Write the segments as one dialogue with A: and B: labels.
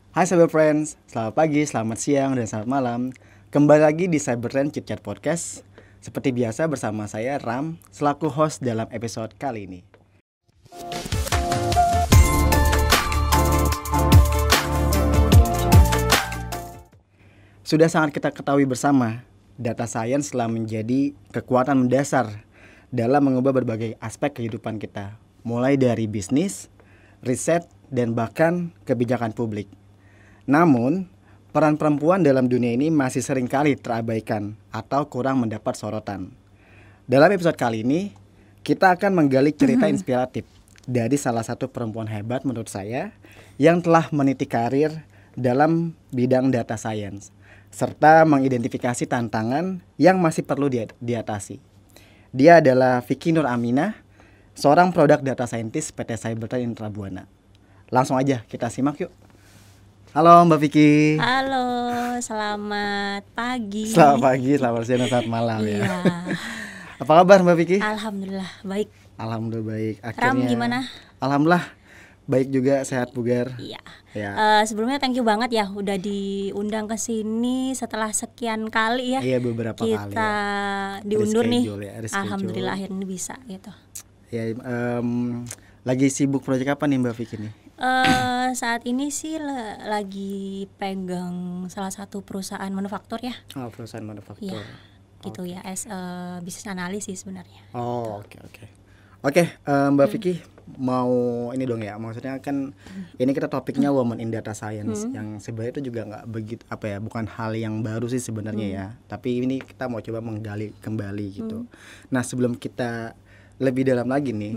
A: Hai Cyber Friends, selamat pagi, selamat siang, dan selamat malam. Kembali lagi di Cybertrend Chit Chat Podcast. Seperti biasa bersama saya Ram, selaku host dalam episode kali ini. Sudah sangat kita ketahui bersama, data science telah menjadi kekuatan mendasar dalam mengubah berbagai aspek kehidupan kita, mulai dari bisnis, riset, dan bahkan kebijakan publik. Namun, peran perempuan dalam dunia ini masih seringkali terabaikan atau kurang mendapat sorotan. Dalam episode kali ini, kita akan menggali cerita inspiratif dari salah satu perempuan hebat menurut saya yang telah meniti karir dalam bidang data science, serta mengidentifikasi tantangan yang masih perlu diatasi. Dia adalah Vicky Nur Aminah, seorang produk data scientist PT Cybertrend Intrabuana. Langsung aja kita simak yuk. Halo Mbak Vicky.
B: Halo, selamat pagi.
A: Selamat pagi, selamat siang, selamat malam ya.
B: Iya.
A: Apa kabar Mbak Vicky?
B: Alhamdulillah baik.
A: Alhamdulillah baik.
B: Ram gimana?
A: Alhamdulillah baik juga, sehat bugar.
B: Iya.
A: Ya.
B: Sebelumnya thank you banget ya udah diundang ke sini setelah sekian kali ya.
A: Iya, beberapa kali.
B: Kita diundur nih. Alhamdulillah akhirnya bisa gitu.
A: Ya, lagi sibuk proyek apa nih Mbak Vicky nih?
B: Saat ini sih lagi pegang salah satu perusahaan manufaktur ya.
A: Oh, perusahaan manufaktur.
B: Iya, gitu ya, as bisnis analis sih sebenarnya.
A: Oh, oke. Mbak Vicky mau ini dong ya, maksudnya kan ini kita topiknya Women in Data Science yang sebenarnya itu juga nggak begitu bukan hal yang baru sih sebenarnya ya. Tapi ini kita mau coba menggali kembali gitu. Nah, sebelum kita lebih dalam lagi nih,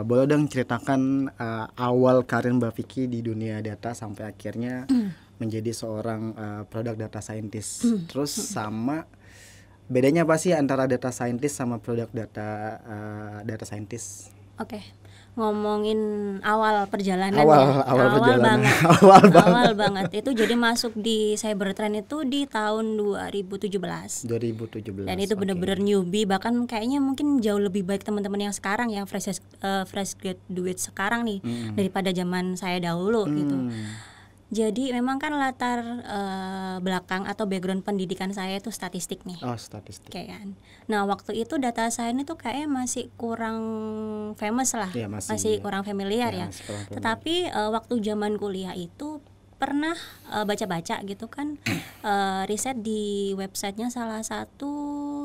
A: boleh dong ceritakan awal karir Mbak Vicky di dunia data sampai akhirnya menjadi seorang produk data scientist. Terus sama bedanya apa sih antara data scientist sama produk data scientist?
B: Oke. Ngomongin awal perjalanan awal banget itu jadi masuk di Cybertrend itu di tahun 2017 dan itu bener-bener newbie, bahkan kayaknya mungkin jauh lebih baik teman-teman yang sekarang yang fresh graduate sekarang nih daripada zaman saya dahulu gitu. Jadi memang kan latar belakang atau background pendidikan saya itu statistik nih.
A: Oh, statistik.
B: Kayak kan. Nah, waktu itu data science itu kayaknya masih kurang famous lah.
A: Ya,
B: masih kurang familiar ya. Tetapi waktu zaman kuliah itu pernah baca-baca gitu kan, riset di websitenya salah satu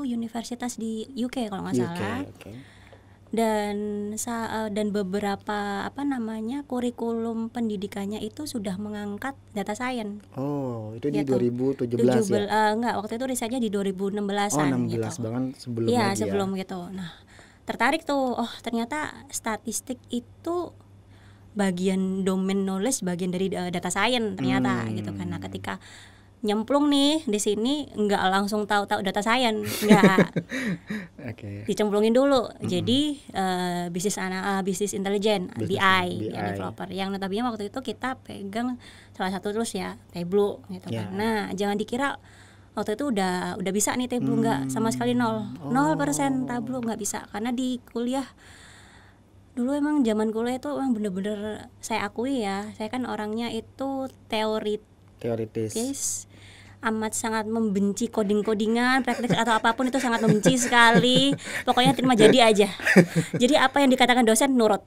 B: universitas di UK kalau nggak salah. Dan beberapa kurikulum pendidikannya itu sudah mengangkat data science.
A: Oh, itu di 2017 ya?
B: Enggak, waktu itu risetnya di 2016-an.
A: Oh, 16 gitu. Bahkan sebelum
B: ya, sebelum gitu. Nah, tertarik tuh. Oh, ternyata statistik itu bagian domain knowledge, bagian dari data science ternyata gitu kan. Nah, ketika nyemplung nih di sini nggak langsung tahu data science, nggak. Dicemplungin dulu. Jadi bisnis intelijen, BI developer yang notabene waktu itu kita pegang salah satu terus ya Tableau gitu kan. Nah, jangan dikira waktu itu udah bisa nih Tableau, nggak, sama sekali 0% Tableau nggak bisa, karena di kuliah dulu emang zaman kuliah itu emang bener-bener saya akui ya, saya kan orangnya itu teoritis, amat sangat membenci codingan, praktik atau apapun itu sangat membenci sekali. Pokoknya terima jadi aja. Jadi apa yang dikatakan dosen nurut.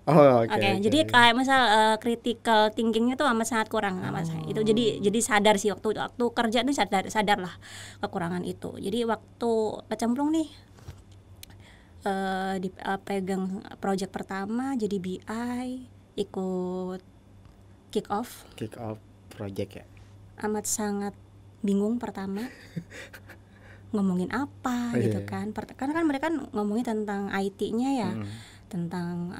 B: Jadi kayak misal critical thinkingnya tuh amat sangat kurang itu. Jadi sadar sih waktu kerja nih sadar lah kekurangan itu. Jadi waktu kecemplung nih pegang project pertama jadi BI, ikut kick off
A: project ya.
B: Amat sangat bingung pertama ngomongin apa gitu kan, karena kan mereka ngomongin tentang IT-nya ya, tentang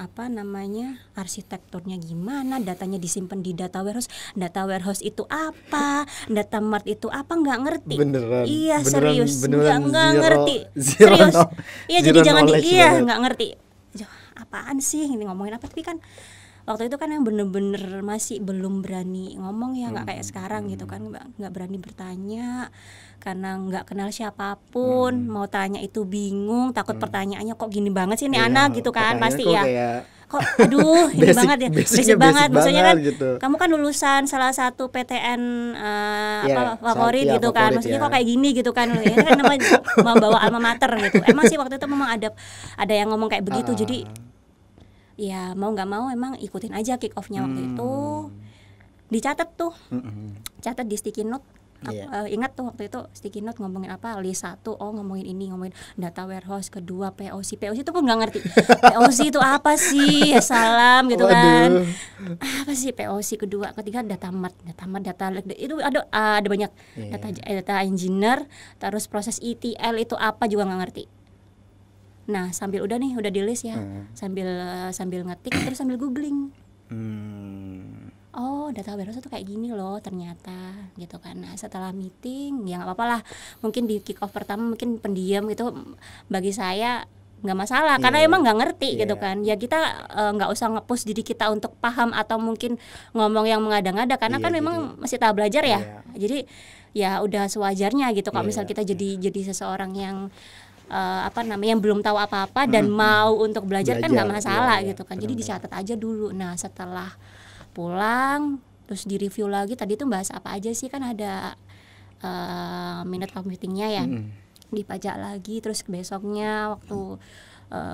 B: arsitekturnya gimana, datanya disimpan di data warehouse itu apa, data mart itu apa, nggak ngerti. Iya, serius nggak ngerti, serius. Iya, jadi jangan nggak ngerti apaan sih ini ngomongin apa. Tapi kan waktu itu kan yang bener-bener masih belum berani ngomong ya, nggak kayak sekarang gitu kan, nggak berani bertanya karena nggak kenal siapapun. Mau tanya itu bingung, takut pertanyaannya kok gini banget sih nih anak gitu kan, pasti ya kok aduh ini banget ya, basic banget. Maksudnya kan
A: gitu.
B: kamu kan lulusan salah satu PTN favorit
A: ya,
B: gitu kan, maksudnya kok kayak gini gitu kan, ya kan namanya membawa alma mater gitu. Emang sih waktu itu memang ada yang ngomong kayak begitu, jadi ya mau nggak mau emang ikutin aja kick off-nya waktu itu. Dicatat tuh, catat di sticky note. Ingat tuh waktu itu sticky note ngomongin apa, list 1 ngomongin ini, ngomongin data warehouse, kedua POC itu pun nggak ngerti. POC itu apa sih, ya salam gitu kan. Apa sih POC, kedua, ketiga data mart itu ada banyak. Data engineer, terus proses ETL itu apa juga nggak ngerti. Nah sambil udah di list ya, sambil ngetik terus sambil googling. Oh data warehouse itu kayak gini loh ternyata gitu kan. Nah setelah meeting ya nggak apa-apa lah, mungkin di kick off pertama mungkin pendiam gitu, bagi saya nggak masalah karena emang nggak ngerti gitu kan. Ya kita nggak usah nge-push diri kita untuk paham atau mungkin ngomong yang mengada-ngada karena kan memang masih tahap belajar ya. Jadi ya udah sewajarnya gitu kalau misal kita jadi seseorang yang yang belum tahu apa-apa dan mau untuk belajar kan nggak masalah gitu kan. Jadi dicatat aja dulu. Nah setelah pulang terus di review lagi, tadi tuh bahas apa aja sih, kan ada minute of meetingnya ya, dipajak lagi. Terus besoknya waktu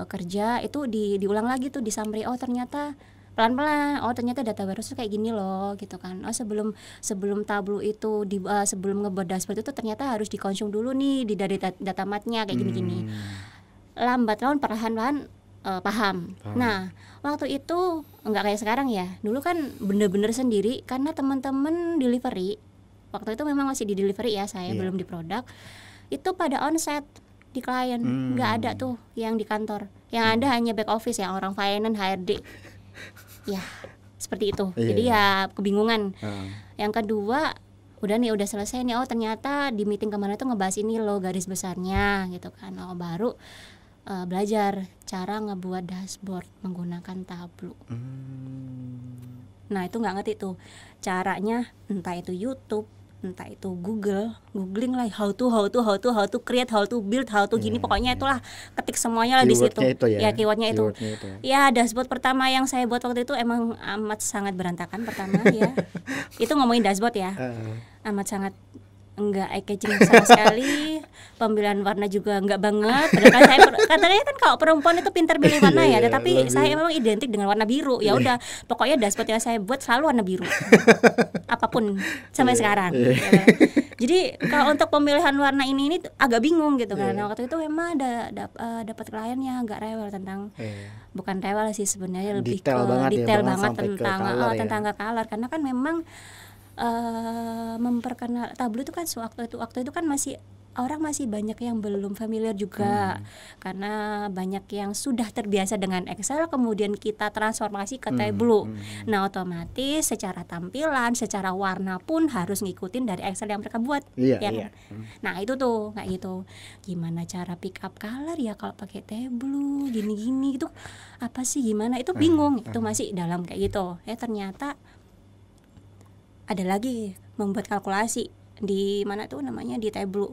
B: kerja itu diulang lagi tuh di summary, oh ternyata pelan-pelan, oh ternyata data warehouse tuh kayak gini loh gitu kan. Oh sebelum Tableau itu sebelum ngebuat dashboard itu ternyata harus dikonsum dulu nih dari data mart-nya kayak gini-gini. Lambat laun perlahan-lahan paham. Nah waktu itu nggak kayak sekarang ya, dulu kan bener-bener sendiri karena teman-teman delivery waktu itu memang masih di delivery ya, saya belum di produk, itu pada onset di klien, nggak ada tuh yang di kantor, yang ada hanya back office ya, orang finance, HRD ya seperti itu. Jadi ya kebingungan. Yang kedua udah selesai nih, oh ternyata di meeting kemarin tuh ngebahas ini loh garis besarnya gitu kan. Oh baru belajar cara ngebuat dashboard menggunakan Tableau. Nah itu nggak ngerti tuh caranya, entah itu YouTube, entah itu googling lah, how to create, how to build, how to gini, pokoknya itulah, ketik semuanya lah di situ. Keywordnya itu. Ya dashboard pertama yang saya buat waktu itu emang amat sangat berantakan pertama ya. Itu ngomongin dashboard ya, amat sangat enggak eye-catching sama sekali, pemilihan warna juga enggak banget. Padahal kan saya katanya kan kalau perempuan itu pintar pilih warna ya, tapi saya memang identik dengan warna biru. Ya udah, pokoknya dashboard yang saya buat selalu warna biru. Apapun sampai sekarang. Jadi kalau untuk pemilihan warna ini agak bingung gitu kan. Nah, waktu itu memang dapat klien yang agak rewel tentang bukan rewel sih sebenarnya, lebih detail banget tentang color karena kan memang memperkenal Tableau itu kan waktu itu kan orang masih banyak yang belum familiar juga, karena banyak yang sudah terbiasa dengan Excel kemudian kita transformasi ke Tableau. Nah otomatis secara tampilan, secara warna pun harus ngikutin dari Excel yang mereka buat, kan? Nah itu tuh kayak gitu, gimana cara pick up color ya kalau pakai Tableau gini-gini itu apa sih, gimana itu bingung. Itu masih dalam kayak gitu. Ternyata ada lagi membuat kalkulasi di mana tuh namanya di Tableau.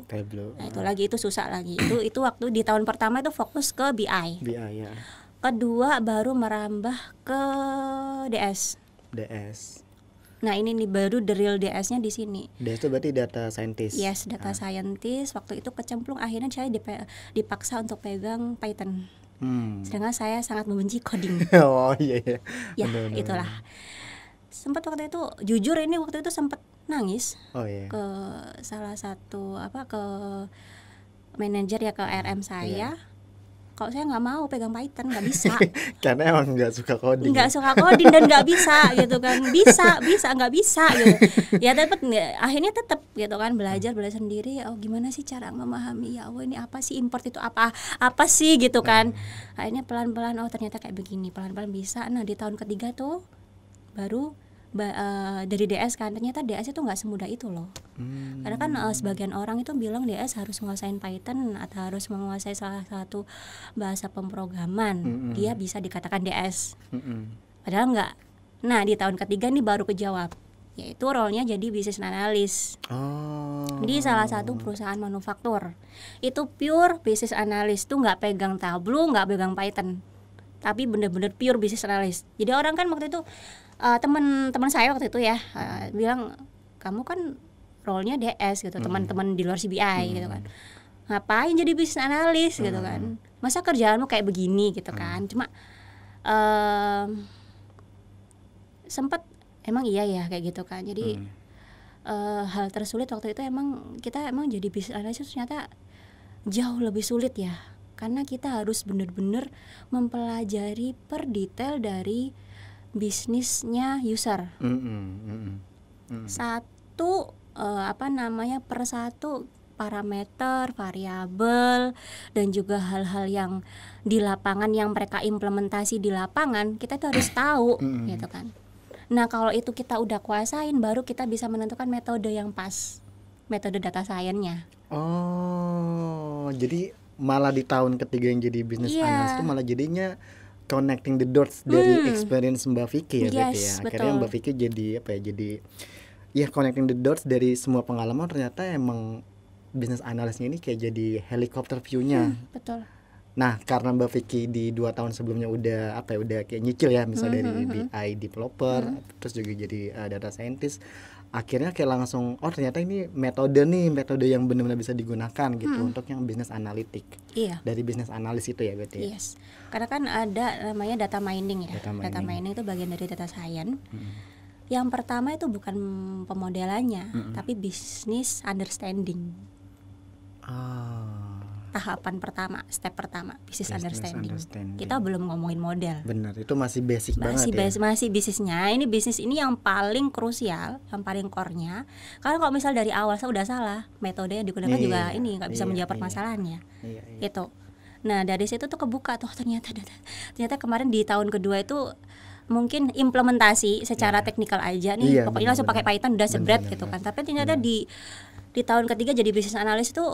B: Nah, itu susah lagi. Itu waktu di tahun pertama itu fokus ke BI ya. Kedua baru merambah ke DS. Nah, ini nih baru the real DS-nya di sini.
A: DS itu berarti data scientist.
B: Yes, data scientist. Waktu itu kecemplung, akhirnya saya dipaksa untuk pegang Python. Sedangkan saya sangat membenci coding. Ya, itulah. Sempat waktu itu jujur waktu itu sempat nangis ke salah satu ke manajer ya, ke RM saya. Kalau saya nggak mau pegang Python, nggak bisa.
A: Karena emang nggak suka coding.
B: Dan nggak bisa gitu kan. Nggak bisa gitu. Ya akhirnya tetap gitu kan, belajar sendiri. Oh gimana sih cara memahami, ya Allah ini apa sih, import itu apa sih gitu kan. Akhirnya pelan-pelan, oh ternyata kayak begini, pelan-pelan bisa. Nah di tahun ketiga tuh baru dari DS kan, ternyata DS itu nggak semudah itu loh. Karena kan sebagian orang itu bilang DS harus menguasain Python atau harus menguasai salah satu bahasa pemrograman, dia bisa dikatakan DS. Padahal nggak. Nah di tahun ketiga nih baru kejawab, yaitu role-nya jadi business analyst di salah satu perusahaan manufaktur. Itu pure business analyst tuh nggak pegang Tableau, nggak pegang Python, tapi bener-bener pure business analyst. Jadi orang kan waktu itu teman-teman saya waktu itu ya bilang, kamu kan role-nya DS gitu, teman-teman di luar CBI gitu kan, ngapain jadi business analyst gitu kan, masa kerjaanmu kayak begini gitu kan. Cuma sempat emang iya ya kayak gitu kan. Jadi hal tersulit waktu itu emang kita jadi business analyst ternyata jauh lebih sulit ya, karena kita harus benar-benar mempelajari per detail dari bisnisnya user. Satu per satu parameter, variabel, dan juga hal-hal yang di lapangan yang mereka implementasi di lapangan, kita tuh harus tahu gitu kan. Nah, kalau itu kita udah kuasain, baru kita bisa menentukan metode yang pas, metode data science-nya.
A: Oh, jadi malah di tahun ketiga yang jadi business analyst itu malah jadinya connecting the dots dari experience Mbak Vicky ya, berarti ya. Akhirnya
B: betul.
A: Mbak Vicky jadi jadi connecting the dots dari semua pengalaman. Ternyata emang business analystnya ini kayak jadi helicopter view-nya.
B: Betul.
A: Nah, karena Mbak Vicky di 2 tahun sebelumnya udah kayak nyicil ya, misalnya dari BI developer, terus juga jadi data scientist, akhirnya kayak langsung ternyata ini metode yang benar-benar bisa digunakan gitu untuk yang business analytic.
B: Iya.
A: Dari business analyst itu ya berarti.
B: Yes. Karena kan ada namanya data mining ya. Data mining itu bagian dari data science. Yang pertama itu bukan pemodelannya, tapi business understanding. Tahapan pertama, step pertama, business understanding. Kita belum ngomongin model.
A: Benar, itu masih basic banget ya.
B: Masih bisnisnya. Ini bisnis ini yang paling krusial, yang paling core-nya. Karena kalau misal dari awal saya udah salah, metode yang digunakan juga ini nggak bisa menjawab permasalahannya. Itu. Nah, dari situ tuh kebuka tuh ternyata kemarin di tahun kedua itu mungkin implementasi secara teknikal aja nih. Pokoknya langsung pakai Python udah sebret gitu kan. Tapi ternyata di tahun ketiga jadi business analyst itu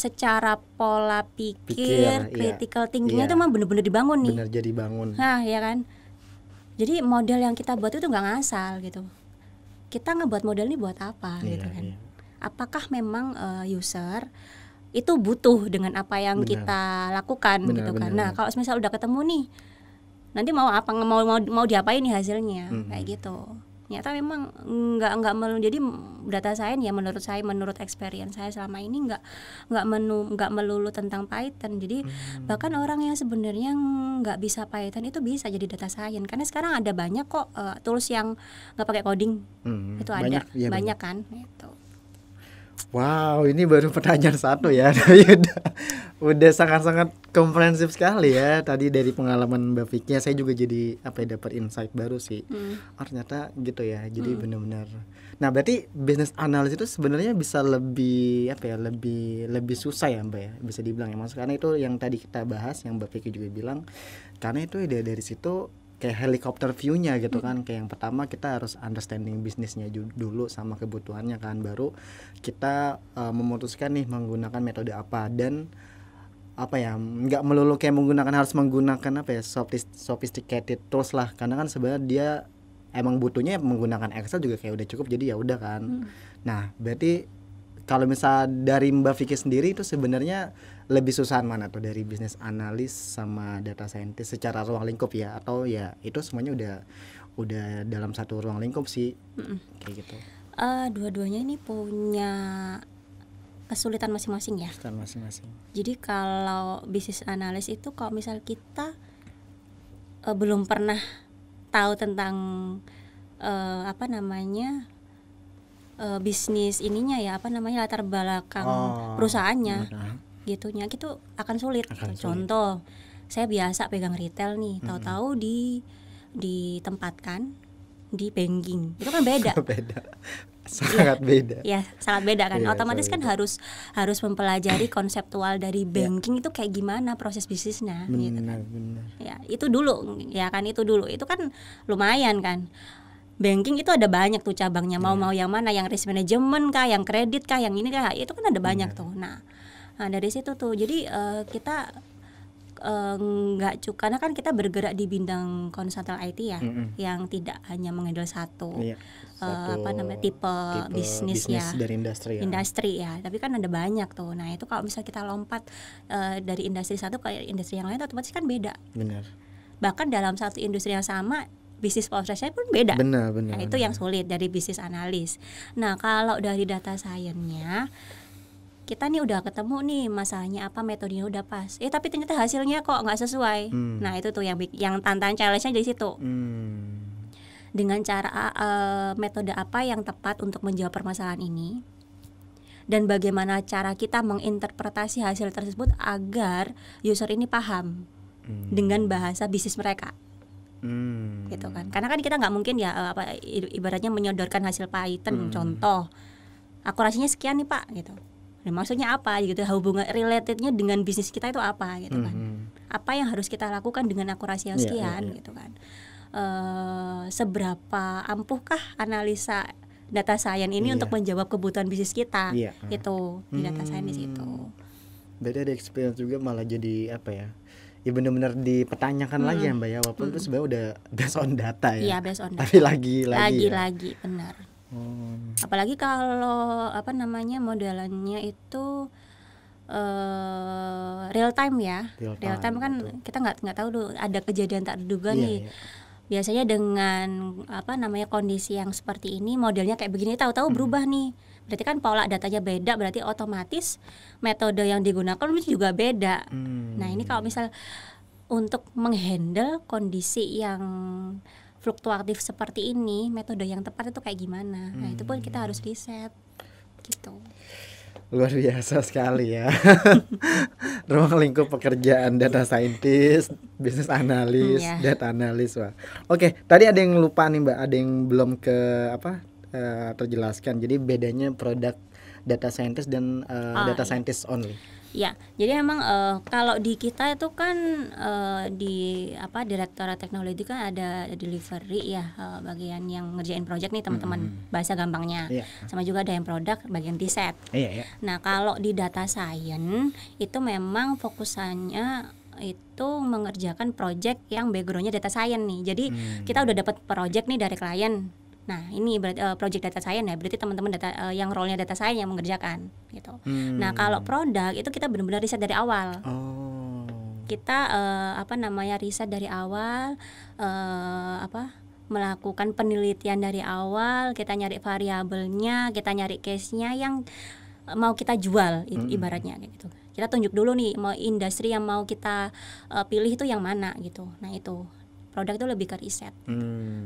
B: secara pola pikir critical thinking-nya itu memang benar-benar dibangun nih.
A: Benar, jadi bangun.
B: Nah, ya kan. Jadi model yang kita buat itu nggak ngasal gitu. Kita ngebuat model ini buat apa gitu kan. Apakah memang user itu butuh dengan apa yang kita lakukan gitu kan. Nah, kalau misal udah ketemu nih, nanti mau apa, mau diapain nih hasilnya, kayak gitu. Ternyata memang nggak jadi data science ya, menurut experience saya selama ini nggak melulu tentang Python. Jadi bahkan orang yang sebenarnya nggak bisa Python itu bisa jadi data science, karena sekarang ada banyak kok tools yang nggak pakai coding. Itu ada banyak kan gitu.
A: Wow, ini baru pertanyaan satu ya. Tapi udah sangat-sangat komprehensif sekali ya. Tadi dari pengalaman Mbak Vicky, saya juga jadi dapat insight baru sih. Ternyata gitu ya. Jadi benar-benar. Nah, berarti business analyst itu sebenarnya bisa lebih lebih susah ya, Mbak ya. Bisa dibilang ya. Maksudnya karena itu yang tadi kita bahas, yang Mbak Vicky juga bilang, karena itu dari situ kayak helicopter view-nya gitu kan. Kayak yang pertama kita harus understanding bisnisnya dulu sama kebutuhannya kan, baru kita memutuskan nih menggunakan metode apa. Dan nggak melulu kayak harus menggunakan sophisticated tools lah, karena kan sebenarnya dia emang butuhnya menggunakan Excel juga kayak udah cukup, jadi ya udah kan. Nah, berarti kalau misal dari Mbak Vicky sendiri itu sebenarnya lebih susahan mana tuh dari business analyst sama data scientist secara ruang lingkup ya, atau ya itu semuanya udah dalam satu ruang lingkup sih, kayak gitu?
B: Dua-duanya ini punya kesulitan masing-masing ya. Jadi kalau business analyst itu kalau misal kita belum pernah tahu tentang bisnis ininya ya, latar belakang perusahaannya gitunya, gitu akan sulit. Contoh, saya biasa pegang retail nih, tahu-tahu ditempatkan di banking, itu kan beda.
A: Sangat beda.
B: Ya, sangat beda kan. Otomatis kan harus mempelajari konseptual dari banking itu kayak gimana proses bisnisnya.
A: Benar.
B: Ya, itu dulu ya kan, itu kan lumayan kan. Banking itu ada banyak tuh cabangnya, mau yang mana, yang risk management kah, yang kredit kah, yang ini kah, itu kan ada banyak tuh. Nah, dari situ tuh jadi kita nggak cukup, karena kan kita bergerak di bidang konsultan IT ya, yang tidak hanya menghandle satu
A: satu
B: tipe bisnis ya,
A: dari industri ya.
B: Industri ya, tapi kan ada banyak tuh. Nah itu kalau misalnya kita lompat dari industri satu ke industri yang lain, otomatis kan beda.
A: Benar.
B: Bahkan dalam satu industri yang sama, bisnis prosesnya pun beda.
A: Benar.
B: Nah itu yang sulit dari bisnis analis. Nah kalau dari data science-nya, kita nih udah ketemu nih masalahnya apa, metodenya udah pas. Tapi ternyata hasilnya kok nggak sesuai. Nah itu tuh yang tantangan challenge-nya dari situ. Dengan cara metode apa yang tepat untuk menjawab permasalahan ini, dan bagaimana cara kita menginterpretasi hasil tersebut agar user ini paham dengan bahasa bisnis mereka. Gitu kan. Karena kan kita nggak mungkin ya ibaratnya menyodorkan hasil Python contoh. Akurasinya sekian nih Pak gitu. Nah, maksudnya apa gitu, hubungan relatednya dengan bisnis kita itu apa gitu kan. Apa yang harus kita lakukan dengan akurasi yang sekian gitu kan. Seberapa ampuhkah analisa data science ini untuk menjawab kebutuhan bisnis kita itu di data science itu.
A: Berarti ada experience juga malah jadi apa ya? Ya benar-benar dipertanyakan lagi ya Mbak ya, walaupun itu sebenarnya udah based on data ya.
B: Iya, based on data.
A: Tapi lagi
B: benar. Apalagi kalau modelannya itu real time ya. Real time kan betul. Kita nggak tahu tuh ada kejadian tak terduga nih. Biasanya dengan kondisi yang seperti ini, modelnya kayak begini, tahu-tahu berubah nih. Berarti kan pola datanya beda, berarti otomatis metode yang digunakan juga beda. Nah ini kalau misal untuk menghandle kondisi yang fluktuatif seperti ini, metode yang tepat itu kayak gimana? Nah itu pun kita harus riset gitu.
A: Luar biasa sekali ya. Ruang lingkup pekerjaan data scientist, business analis, data analis. Wah. Oke, tadi ada yang lupa nih Mbak, ada yang belum terjelaskan. Jadi bedanya produk data scientist dan data scientist only.
B: Ya, jadi emang kalau di kita itu kan di Direktorat Teknologi kan ada delivery ya, bagian yang ngerjain project nih teman-teman, bahasa gampangnya. Sama juga ada yang produk, bagian riset. Nah, kalau di data science itu memang fokusannya itu mengerjakan project yang backgroundnya data science nih. Jadi kita udah dapat project nih dari klien. Nah ini berarti project data science ya, berarti teman-teman yang role-nya data science yang mengerjakan gitu. Nah kalau produk itu kita benar-benar riset dari awal. Kita riset dari awal, melakukan penelitian dari awal, kita nyari variabelnya, kita nyari case-nya yang mau kita jual ibaratnya gitu. Kita tunjuk dulu nih mau industri yang mau kita pilih itu yang mana gitu. Nah itu produk itu lebih ke riset.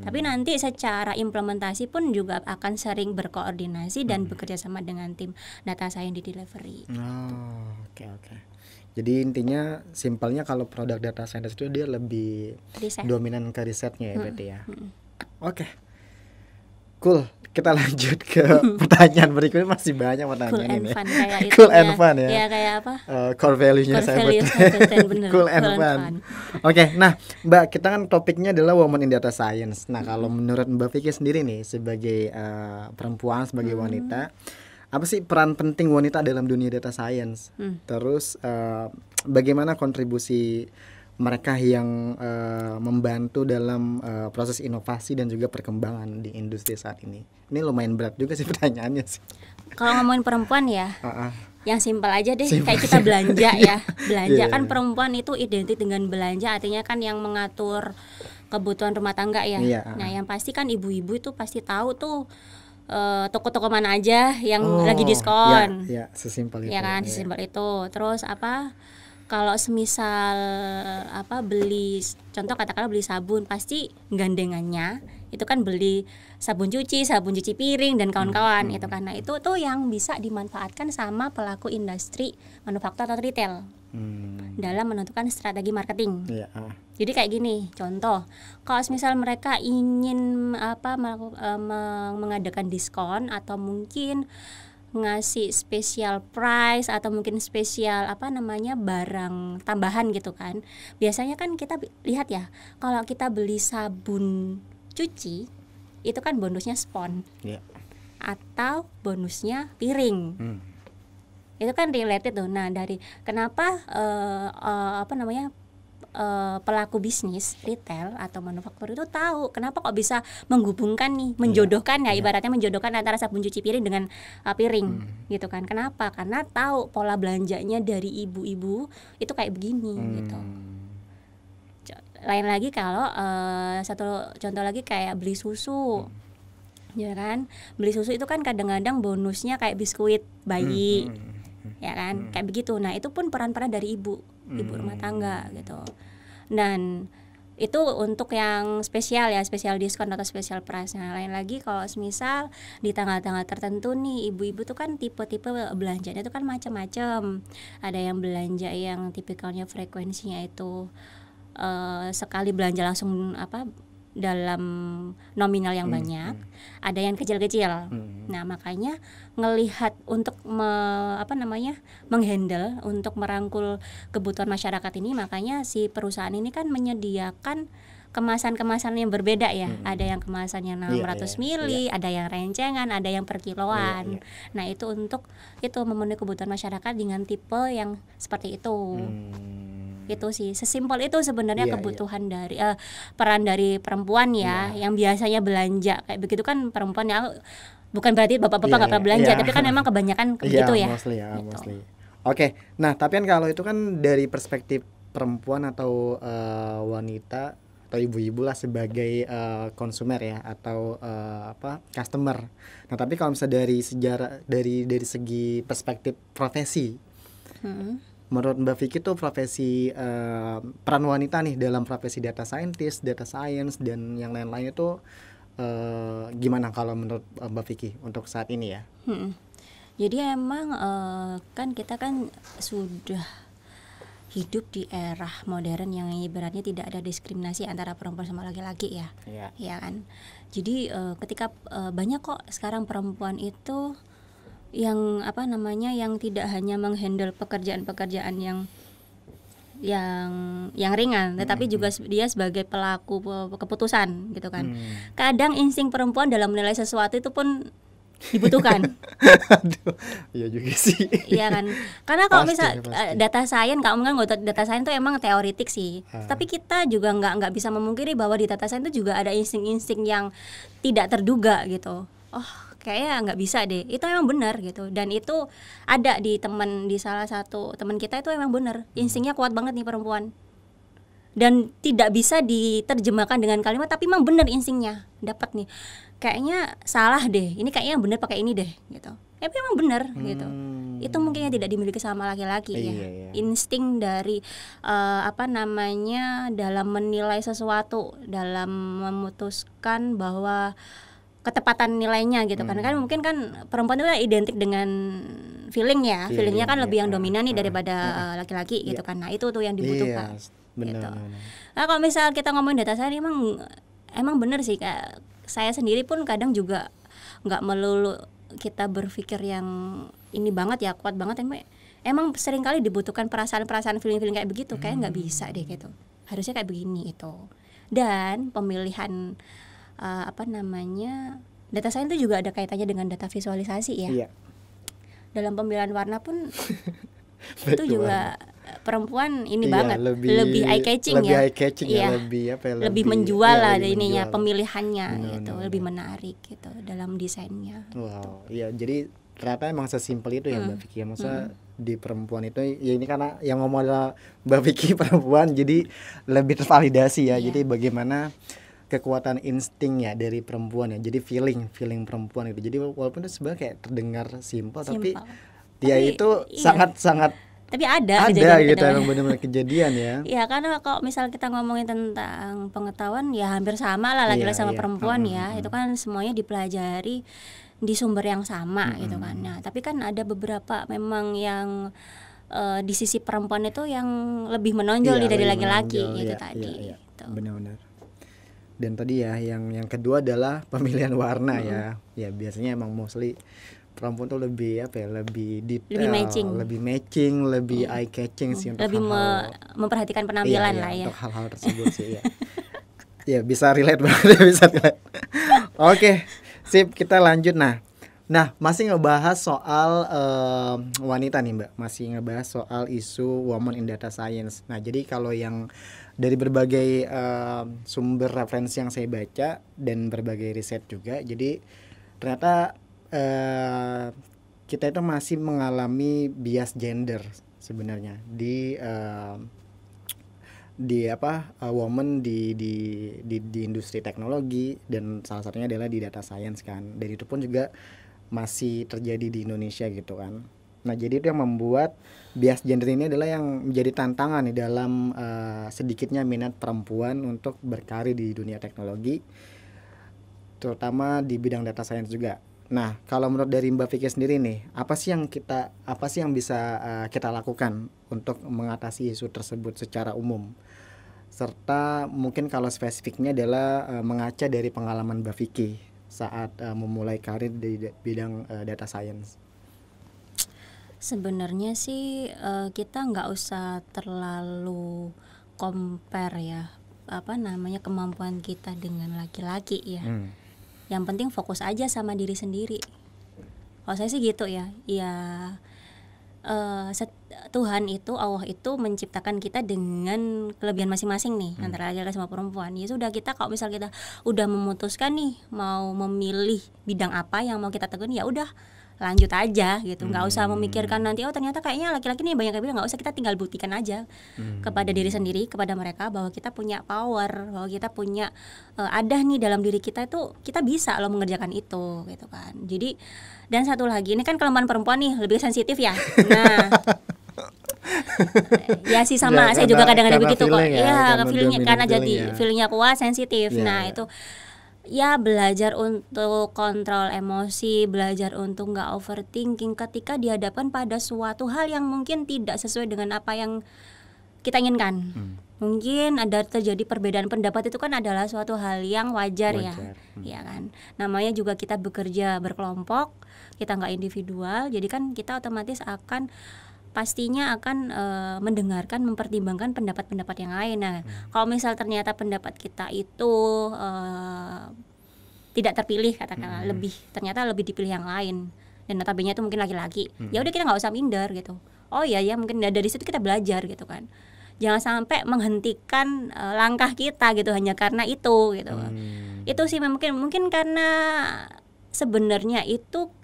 B: Tapi nanti secara implementasi pun juga akan sering berkoordinasi dan bekerja sama dengan tim data science di delivery.
A: Oke. Jadi intinya simpelnya kalau produk data science itu dia lebih dominan ke risetnya ya berarti ya. Oke. Cool. Kita lanjut ke pertanyaan berikutnya, masih banyak pertanyaan ini. Cool and fun ya.
B: Ya kayak apa?
A: Core value-nya saya cool and fun. Oke, nah Mbak, kita kan topiknya adalah woman in data science. Nah, kalau menurut Mbak Vicky sendiri nih sebagai perempuan, sebagai wanita, apa sih peran penting wanita dalam dunia data science? Terus bagaimana kontribusi mereka yang membantu dalam proses inovasi dan juga perkembangan di industri saat ini? Ini lumayan berat juga sih pertanyaannya sih.
B: Kalau ngomongin perempuan ya, yang simpel aja deh, kayak kita belanja ya. Belanja kan perempuan itu identik dengan belanja, artinya kan yang mengatur kebutuhan rumah tangga ya. Nah yang pasti kan ibu-ibu itu pasti tahu tuh toko-toko mana aja yang lagi diskon.
A: Ya, sesimpel itu.
B: Ya kan, sesimpel itu. Terus kalau semisal beli, contoh katakanlah beli sabun, pasti gandengannya itu kan beli sabun cuci piring dan kawan-kawan itu kan. Nah itu tuh yang bisa dimanfaatkan sama pelaku industri manufaktur atau retail dalam menentukan strategi marketing. Jadi kayak gini, contoh kalau misal mereka ingin mengadakan diskon atau mungkin ngasih special price atau mungkin spesial barang tambahan gitu kan. Biasanya kan kita lihat ya, kalau kita beli sabun cuci itu kan bonusnya spon atau bonusnya piring. Itu kan related tuh. Nah dari kenapa pelaku bisnis retail atau manufaktur itu tahu kenapa kok bisa menghubungkan nih, menjodohkan ya, ibaratnya menjodohkan antara sabun cuci piring dengan piring gitu kan. Kenapa? Karena tahu pola belanjanya dari ibu-ibu itu kayak begini gitu. Lain lagi kalau satu contoh lagi kayak beli susu. Ya kan, beli susu itu kan kadang-kadang bonusnya kayak biskuit bayi, ya kan, kayak begitu. Nah itu pun peran-peran dari ibu rumah tangga gitu. Dan itu untuk yang spesial ya, spesial diskon atau spesial price. Nah lain lagi kalau semisal di tanggal-tanggal tertentu nih, ibu-ibu tuh kan tipe-tipe belanjanya itu kan macam-macam. Ada yang belanja yang tipikalnya frekuensinya itu sekali belanja langsung dalam nominal yang banyak, ada yang kecil-kecil. Nah makanya ngelihat untuk menghandle, untuk merangkul kebutuhan masyarakat ini, makanya si perusahaan ini kan menyediakan kemasan-kemasan yang berbeda ya. Ada yang kemasannya 600 mili, ada yang rencengan, ada yang per kiloan. Nah itu untuk itu memenuhi kebutuhan masyarakat dengan tipe yang seperti itu. Itu sih sesimpel itu sebenarnya kebutuhan dari peran dari perempuan ya, yang biasanya belanja kayak begitu kan perempuan ya, bukan berarti bapak-bapak nggak pernah belanja, tapi kan memang kebanyakan begitu ya.
A: Mostly. Oke, nah tapi kan kalau itu kan dari perspektif perempuan atau wanita atau ibu-ibu lah sebagai konsumer ya, atau customer. Nah tapi kalau misalnya dari sejarah dari segi perspektif profesi, menurut Mbak Vicky tuh profesi peran wanita nih dalam profesi data scientist, data science dan yang lain-lain itu gimana kalau menurut Mbak Vicky untuk saat ini ya?
B: Jadi emang kan kita kan sudah hidup di era modern yang ibaratnya tidak ada diskriminasi antara perempuan sama laki-laki ya, ya kan. Jadi ketika banyak kok sekarang perempuan itu yang yang tidak hanya menghandle pekerjaan-pekerjaan yang ringan, tetapi juga dia sebagai pelaku keputusan gitu kan. Kadang insting perempuan dalam menilai sesuatu itu pun dibutuhkan.
A: Aduh, iya juga sih.
B: Iya kan, karena kalau misal data science, kamu kan data science itu emang teoritik sih, tapi kita juga nggak bisa memungkiri bahwa di data science itu juga ada insting-insting yang tidak terduga gitu. Kayaknya nggak bisa deh, itu emang benar gitu. Dan itu ada di salah satu teman kita itu emang benar, instingnya kuat banget nih perempuan, dan tidak bisa diterjemahkan dengan kalimat, tapi emang benar instingnya dapat nih, kayaknya salah deh, ini kayaknya yang benar pakai ini deh gitu, tapi emang benar gitu. Itu mungkin yang tidak dimiliki sama laki-laki ya. Insting dari dalam menilai sesuatu, dalam memutuskan bahwa ketepatan nilainya gitu kan. Kan mungkin kan perempuan itu identik dengan feeling ya. Feelingnya kan lebih yang dominan nih daripada laki-laki gitu kan. Nah itu tuh yang dibutuhkan. Gitu. Nah kalau misal kita ngomongin data science, emang bener sih, kayak saya sendiri pun kadang juga nggak melulu kita berpikir yang ini banget ya, kuat banget. Emang seringkali dibutuhkan perasaan-perasaan, feeling-feeling kayak begitu. Kayak nggak bisa deh gitu, harusnya kayak begini itu. Dan pemilihan data science itu juga ada kaitannya dengan data visualisasi ya. Dalam pemilihan warna pun itu juga perempuan ini banget, lebih eye catching ya. Lebih menjual lah ininya, pemilihannya gitu, lebih menarik gitu dalam desainnya.
A: Wow, iya, jadi ternyata emang sesimpel itu ya Mbak Vicky. Masa di perempuan itu ya, ini karena yang ngomong adalah Mbak Vicky perempuan, jadi lebih tervalidasi ya. Jadi bagaimana kekuatan insting ya dari perempuan ya, jadi feeling perempuan itu. Jadi walaupun itu sebenarnya kayak terdengar simple, tapi dia itu sangat
B: tapi ada
A: gitu, emang benar-benar kejadian ya.
B: Ya karena kalau misal kita ngomongin tentang pengetahuan ya hampir sama lah laki-laki sama perempuan ya. Itu kan semuanya dipelajari di sumber yang sama gitu kan. Nah tapi kan ada beberapa memang yang di sisi perempuan itu yang lebih menonjol dari laki-laki gitu tadi. Gitu.
A: Benar-benar. Dan tadi ya yang kedua adalah pemilihan warna ya. Ya biasanya emang mostly perempuan tuh lebih lebih detail, lebih matching, lebih eye catching sih, untuk
B: lebih memperhatikan penampilan lah ya.
A: Untuk hal-hal tersebut sih ya. Ya bisa relate banget, bisa relate. Oke, sip, kita lanjut. Nah, Nah, masih ngebahas soal wanita nih Mbak, masih ngebahas soal isu woman in data science. Nah, jadi kalau yang dari berbagai sumber referensi yang saya baca dan berbagai riset juga, jadi ternyata kita itu masih mengalami bias gender sebenarnya di woman di industri teknologi, dan salah satunya adalah di data science kan. Dan itu pun juga masih terjadi di Indonesia gitu kan. Nah, jadi itu yang membuat bias gender ini adalah yang menjadi tantangan di dalam sedikitnya minat perempuan untuk berkarir di dunia teknologi, terutama di bidang data science juga. Nah, kalau menurut dari Mbak Vicky sendiri nih, apa sih yang bisa kita lakukan untuk mengatasi isu tersebut secara umum? Serta mungkin kalau spesifiknya adalah mengaca dari pengalaman Mbak Vicky saat memulai karir di bidang data science.
B: Sebenarnya sih kita nggak usah terlalu compare ya kemampuan kita dengan laki-laki ya. Yang penting fokus aja sama diri sendiri. Kalau saya sih gitu ya. Ya Tuhan itu, Allah itu menciptakan kita dengan kelebihan masing-masing nih, antara laki-laki sama perempuan. Ya sudah, kita kalau misal kita udah memutuskan nih mau memilih bidang apa yang mau kita tekuni, ya udah lanjut aja gitu. Nggak usah memikirkan nanti ternyata kayaknya laki-laki nih banyak yang bilang, nggak usah, kita tinggal buktikan aja kepada diri sendiri, kepada mereka bahwa kita punya power, bahwa kita punya ada nih dalam diri kita itu, kita bisa loh mengerjakan itu gitu kan. Jadi, dan satu lagi, ini kan kelemahan perempuan nih, lebih sensitif ya. Nah, ya sih sama, saya juga kadang-kadang begitu kok. Iya, feelingnya karena jadi feelingnya kuat, sensitif. Nah, itu ya belajar untuk kontrol emosi, belajar untuk nggak overthinking ketika dihadapkan pada suatu hal yang mungkin tidak sesuai dengan apa yang kita inginkan. Mungkin ada terjadi perbedaan pendapat, itu kan adalah suatu hal yang wajar. Ya kan. Namanya juga kita bekerja berkelompok, kita nggak individual, jadi kan kita otomatis pastinya akan mendengarkan, mempertimbangkan pendapat-pendapat yang lain. Nah, kalau misal ternyata pendapat kita itu tidak terpilih, katakanlah ternyata lebih dipilih yang lain, dan notabene itu mungkin laki-laki, ya udah kita nggak usah minder gitu. Oh ya mungkin dari situ kita belajar gitu kan. Jangan sampai menghentikan langkah kita gitu hanya karena itu gitu. Itu sih mungkin karena sebenarnya itu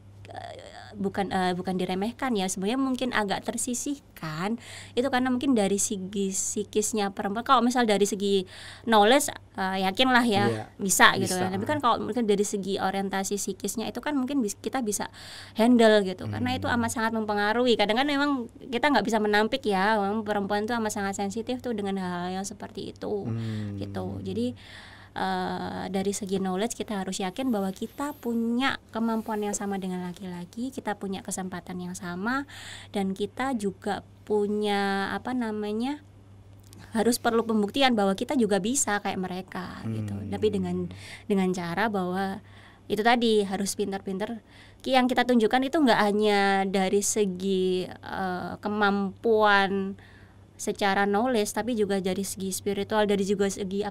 B: bukan diremehkan ya, sebenarnya mungkin agak tersisihkan itu karena mungkin dari segi psikisnya perempuan. Kalau misal dari segi knowledge yakinlah ya bisa gitu kan. Tapi kan kalau mungkin dari segi orientasi psikisnya itu kan mungkin kita bisa handle gitu, karena itu amat sangat mempengaruhi. Kadang kan memang kita nggak bisa menampik ya, memang perempuan itu amat sangat sensitif tuh dengan hal-hal yang seperti itu gitu. Jadi dari segi knowledge kita harus yakin bahwa kita punya kemampuan yang sama dengan laki-laki, kita punya kesempatan yang sama, dan kita juga punya harus perlu pembuktian bahwa kita juga bisa kayak mereka gitu. Tapi dengan cara bahwa itu tadi harus pintar-pintar. Yang kita tunjukkan itu nggak hanya dari segi kemampuan secara knowledge, tapi juga dari segi spiritual, dari juga segi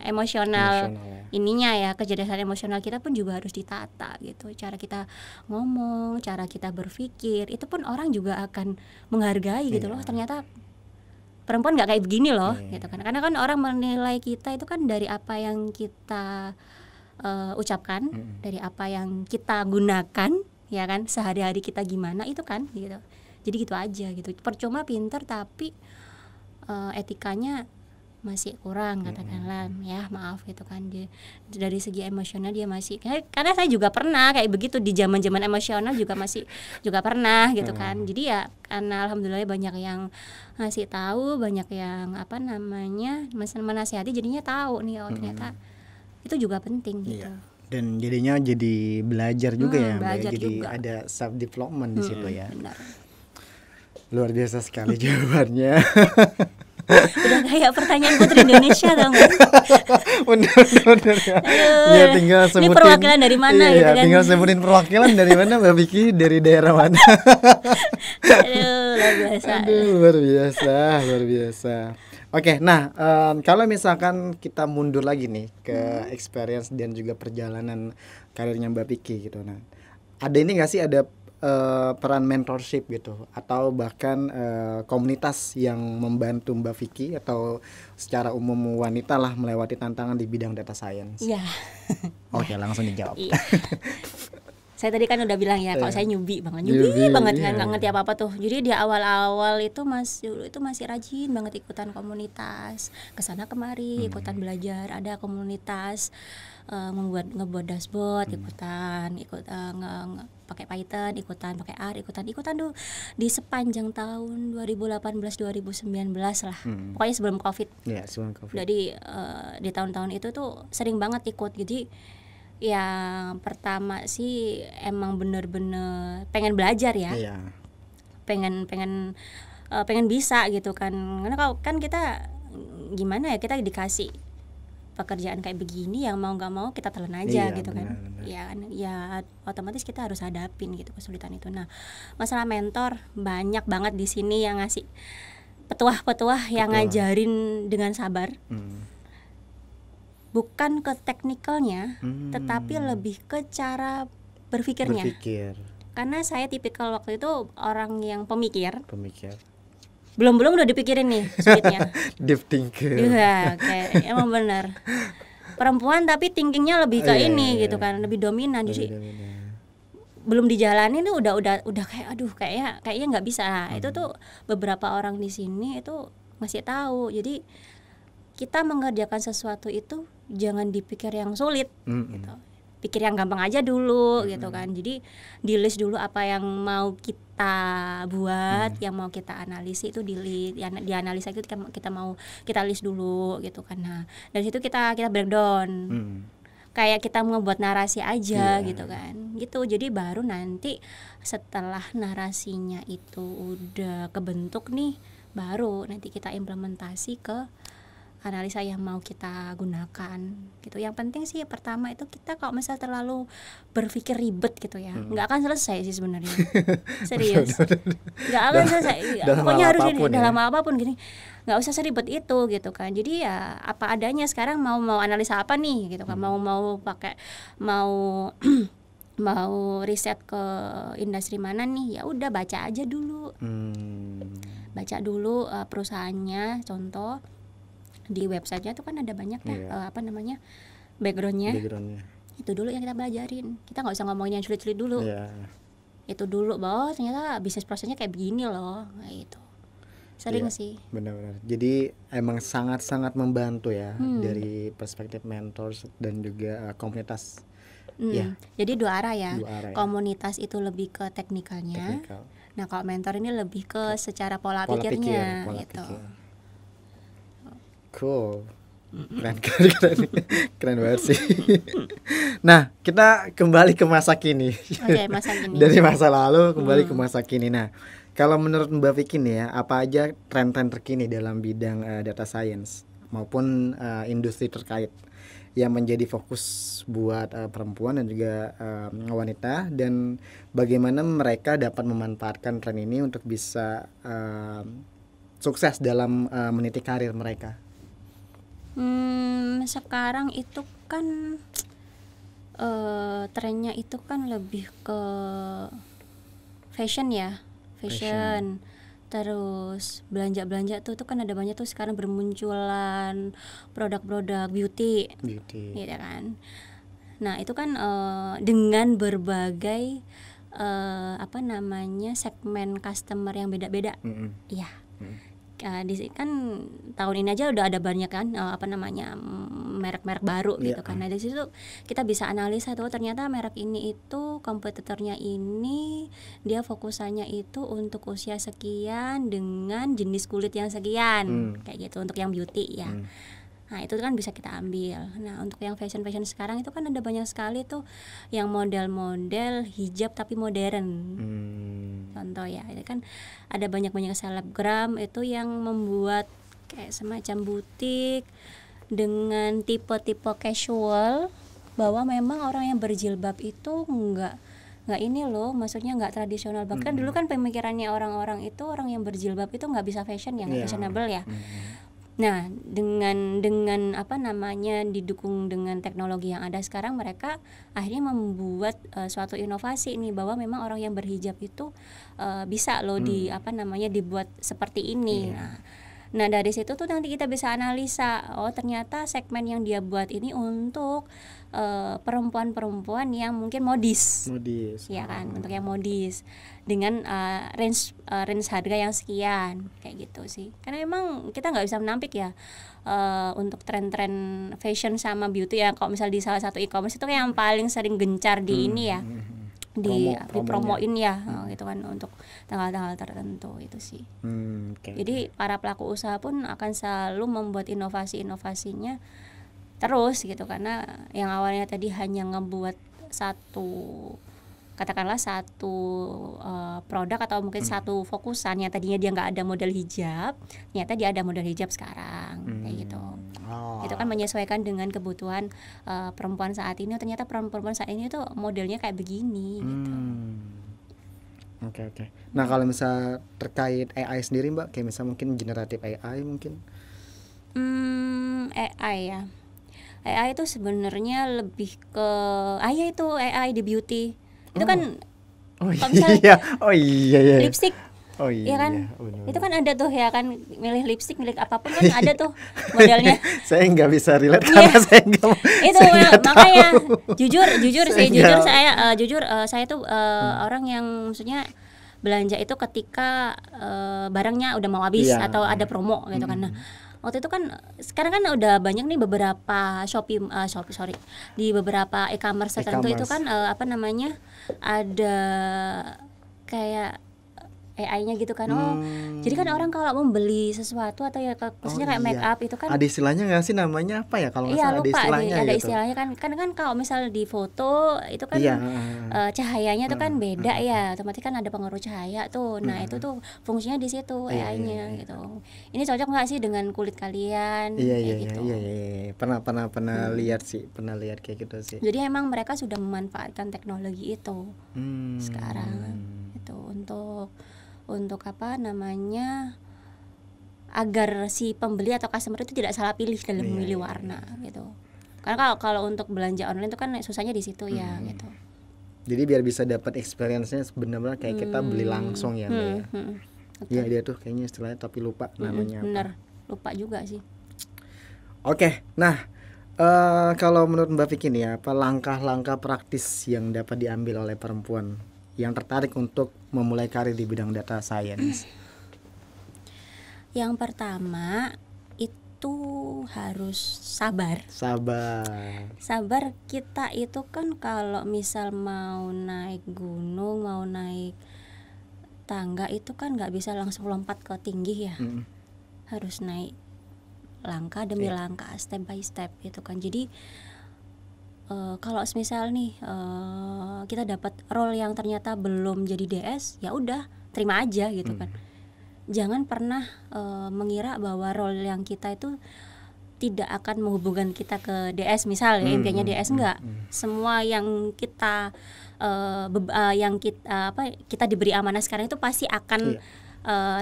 B: emosional ininya ya, kecerdasan emosional kita pun juga harus ditata gitu. Cara kita ngomong, cara kita berpikir, itu pun orang juga akan menghargai gitu loh. Ternyata perempuan nggak kayak begini loh gitu kan. Karena kan orang menilai kita itu kan dari apa yang kita ucapkan, dari apa yang kita gunakan ya kan, sehari-hari kita gimana itu kan gitu. Jadi gitu aja gitu. Percuma pinter tapi etikanya masih kurang, katakanlah ya, maaf gitu kan. Dari segi emosional dia masih, karena saya juga pernah kayak begitu di zaman-zaman emosional juga pernah gitu kan. Jadi ya karena alhamdulillah banyak yang ngasih tahu, banyak yang menasihati, jadinya tahu nih ternyata itu juga penting gitu.
A: Dan jadinya jadi belajar juga ya,
B: belajar
A: jadi
B: juga.
A: ada self development di situ ya.
B: Benar.
A: Luar biasa sekali jawabannya.
B: Udah kayak pertanyaan Putri Indonesia tau gak?
A: Bener ya. Ya tinggal sebutin.
B: Ini perwakilan dari mana gitu kan?
A: Tinggal sebutin perwakilan dari mana Mbak Vicky, dari daerah mana? Luar biasa. Oke, nah kalau misalkan kita mundur lagi nih ke experience dan juga perjalanan karirnya Mbak Vicky gitu, nah ada ini nggak sih, ada peran mentorship gitu atau bahkan komunitas yang membantu Mbak Vicky atau secara umum wanita lah melewati tantangan di bidang data science?
B: Iya.
A: Oke, langsung dijawab.
B: Iya. Saya tadi kan udah bilang ya, kalau saya newbie banget nggak ngerti apa-apa tuh. Jadi di awal-awal itu masih rajin banget ikutan komunitas, kesana kemari ikutan belajar, ada komunitas ngebuat dashboard, ikut pakai Python, pakai R, ikutan tuh di sepanjang tahun 2018-2019 lah. Pokoknya sebelum Covid.
A: Iya, sebelum Covid.
B: Jadi di tahun-tahun itu tuh sering banget ikut. Jadi yang pertama sih emang bener-bener pengen belajar ya.
A: Iya.
B: Pengen bisa gitu kan. Karena kalau kan kita gimana ya, kita dikasih pekerjaan kayak begini, yang mau nggak mau kita telan aja gitu kan. Benar. Ya otomatis kita harus hadapin gitu kesulitan itu. Nah, masalah mentor banyak banget di sini yang ngasih petuah-petuah yang ngajarin dengan sabar. Bukan ke teknikalnya, tetapi lebih ke cara berpikirnya. Karena saya tipikal waktu itu orang yang pemikir. Belum udah dipikirin nih sulitnya.
A: Deep thinker.
B: Iya, kayak emang benar. Perempuan tapi thinkingnya lebih ke gitu kan, lebih dominan. Jadi belum dijalanin tuh udah kayak aduh kayaknya nggak bisa. Itu tuh beberapa orang di sini itu masih tahu. Jadi kita mengerjakan sesuatu itu jangan dipikir yang sulit gitu. Pikir yang gampang aja dulu gitu kan. Jadi di list dulu apa yang mau kita buat, yang mau kita analisis itu di analisa itu kita list dulu gitu kan. Nah, dari situ kita breakdown. Kayak kita membuat narasi aja gitu kan. Gitu. Jadi baru nanti setelah narasinya itu udah kebentuk nih, baru nanti kita implementasi ke analisa yang mau kita gunakan gitu. Yang penting sih pertama itu kita kalau misalnya terlalu berpikir ribet gitu ya, nggak akan selesai sih sebenarnya. Serius, nggak akan selesai. Pokoknya harus ini dalam apapun gini, nggak usah seribet itu gitu kan. Jadi ya apa adanya. Sekarang mau analisa apa nih gitu kan, mau pakai mau riset ke industri mana nih, ya udah baca aja dulu. Baca dulu perusahaannya, contoh di websitenya tuh kan ada banyak ya backgroundnya. Itu dulu yang kita belajarin. Kita nggak usah ngomongin yang sulit-sulit dulu. Itu dulu bahwa ternyata bisnis prosesnya kayak begini loh, gitu. Sering sih.
A: Benar-benar. Jadi emang sangat-sangat membantu ya dari perspektif mentors dan juga komunitas.
B: Jadi dua arah ya. Komunitas itu lebih ke teknikalnya. Nah kalau mentor ini lebih ke secara pola pikirnya gitu.
A: Cool. Keren banget sih. Nah, kita kembali ke masa kini.
B: Masa kini.
A: Dari masa lalu kembali ke masa kini. Nah, kalau menurut Mbak Vicky nih ya, apa aja tren-tren terkini dalam bidang data science maupun industri terkait yang menjadi fokus buat perempuan dan juga wanita, dan bagaimana mereka dapat memanfaatkan tren ini untuk bisa sukses dalam meniti karir mereka?
B: Sekarang itu kan trennya itu kan lebih ke fashion ya, fashion. Terus belanja tuh kan ada banyak tuh sekarang bermunculan produk-produk beauty gitu kan. Nah itu kan dengan berbagai segmen customer yang beda-beda. Iya. Kan tahun ini aja udah ada banyak kan merek-merek baru gitu kan. Nah dari situ kita bisa analisa tuh ternyata merek ini itu kompetitornya ini dia fokusannya itu untuk usia sekian dengan jenis kulit yang sekian kayak gitu untuk yang beauty ya. Nah itu kan bisa kita ambil. Nah untuk yang fashion sekarang itu kan ada banyak sekali tuh yang model-model hijab tapi modern. Contoh ya, itu kan ada banyak selebgram itu yang membuat kayak semacam butik dengan tipe-tipe casual, bahwa memang orang yang berjilbab itu nggak ini loh, maksudnya nggak tradisional. Bahkan dulu kan pemikirannya orang-orang itu orang yang berjilbab itu nggak bisa fashion ya, nggak fashionable ya. Nah, dengan apa namanya, didukung dengan teknologi yang ada sekarang, mereka akhirnya membuat suatu inovasi nih, bahwa memang orang yang berhijab itu bisa loh di apa namanya, dibuat seperti ini. Nah, dari situ tuh nanti kita bisa analisa, oh ternyata segmen yang dia buat ini untuk perempuan-perempuan yang mungkin modis. Ya kan, untuk yang modis dengan range harga yang sekian, kayak gitu sih. Karena memang kita nggak bisa menampik ya untuk tren-tren fashion sama beauty ya. Kalau misal di salah satu e-commerce itu yang paling sering gencar di ini ya, dipromoin ya, gitu kan, untuk tanggal-tanggal tertentu itu sih. Jadi para pelaku usaha pun akan selalu membuat inovasi-inovasinya terus gitu, karena yang awalnya tadi hanya ngebuat katakanlah satu produk atau mungkin satu fokusan yang tadinya dia nggak ada model hijab, ternyata dia ada model hijab sekarang, kayak gitu. Itu kan menyesuaikan dengan kebutuhan perempuan saat ini. Ternyata perempuan saat ini tuh modelnya kayak begini gitu.
A: Oke. Nah, kalau misal terkait AI sendiri Mbak, kayak misal mungkin generatif AI mungkin?
B: AI ya. AI itu sebenarnya lebih ke ya itu AI di beauty. Itu kan
A: iya.
B: Lipstick. Ya kan,
A: bener.
B: itu kan ada tuh ya kan, milih lipstick, milih apapun kan ada tuh modelnya.
A: Saya nggak bisa relate karena saya nggak.
B: Itu makanya jujur saya tuh orang yang maksudnya belanja itu ketika barangnya udah mau habis atau ada promo gitu kan. Nah, waktu itu kan, sekarang kan udah banyak nih beberapa di beberapa e-commerce tertentu itu kan apa namanya, ada kayak AI-nya gitu kan. Jadi kan orang kalau membeli sesuatu atau ya khususnya kayak make up itu kan
A: ada istilahnya nggak sih, namanya apa ya kalau nggak salah,
B: lupa,
A: ada istilahnya
B: ada
A: gitu.
B: Istilahnya kan kalau misal di foto itu kan cahayanya tuh kan beda ya, otomatis kan ada pengaruh cahaya tuh. Nah, itu tuh fungsinya di situ AI-nya gitu. Ini cocok nggak sih dengan kulit kalian?
A: Iya. Pernah lihat sih, kayak gitu sih.
B: Jadi emang mereka sudah memanfaatkan teknologi itu sekarang itu untuk apa namanya, agar si pembeli atau customer itu tidak salah pilih dalam memilih warna gitu. Karena kalau untuk belanja online itu kan susahnya di situ ya gitu.
A: Jadi biar bisa dapat experience-nya benar-benar kayak kita beli langsung ya. Iya, dia tuh kayaknya istilahnya tapi lupa namanya apa.
B: Bener, lupa juga sih.
A: Oke, nah kalau menurut Mbak Vicky nih, apa langkah-langkah praktis yang dapat diambil oleh perempuan yang tertarik untuk memulai karir di bidang data science?
B: Yang pertama itu harus sabar. Kita itu kan kalau misal mau naik gunung, mau naik tangga itu kan nggak bisa langsung lompat ke tinggi ya. Harus naik langkah demi langkah, step by step gitu kan. Jadi kalau misal nih kita dapat role yang ternyata belum jadi DS, ya udah terima aja gitu kan. Jangan pernah mengira bahwa role yang kita itu tidak akan menghubungkan kita ke DS misal ya, impiannya DS, enggak. Semua yang kita kita diberi amanah sekarang itu pasti akan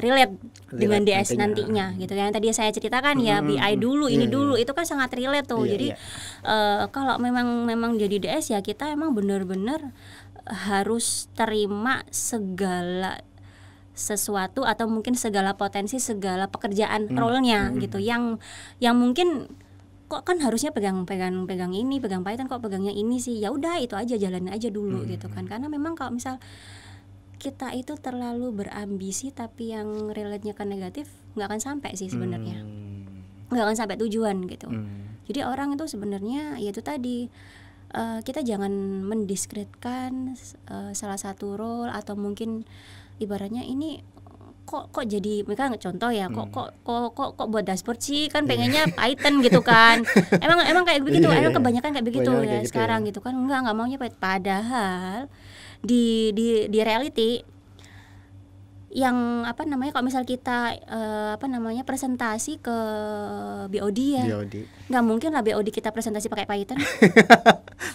B: relate dengan DS nantinya gitu kan. Tadi saya ceritakan ya, BI dulu, ini dulu, itu kan sangat relate tuh. Jadi kalau memang jadi DS ya kita emang benar-benar harus terima segala sesuatu atau mungkin segala potensi, segala pekerjaan role-nya gitu. Yang mungkin kok kan harusnya pegang ini, pegang Python, kok pegangnya ini sih. Ya udah itu aja, jalanin aja dulu gitu kan. Karena memang kalau misal kita itu terlalu berambisi tapi yang relate-nya ke negatif, nggak akan sampai sih sebenarnya, nggak akan sampai tujuan gitu. Jadi orang itu sebenarnya ya itu tadi, kita jangan mendiskreditkan salah satu role, atau mungkin ibaratnya ini kok jadi, mereka contoh ya, kok buat dashboard sih, kan pengennya Python gitu kan. emang kayak begitu, emang kebanyakan kayak begitu ya sekarang gitu kan. Nggak maunya padahal di reality yang apa namanya, kalau misal kita presentasi ke BOD ya, nggak mungkin lah BOD kita presentasi pakai Python.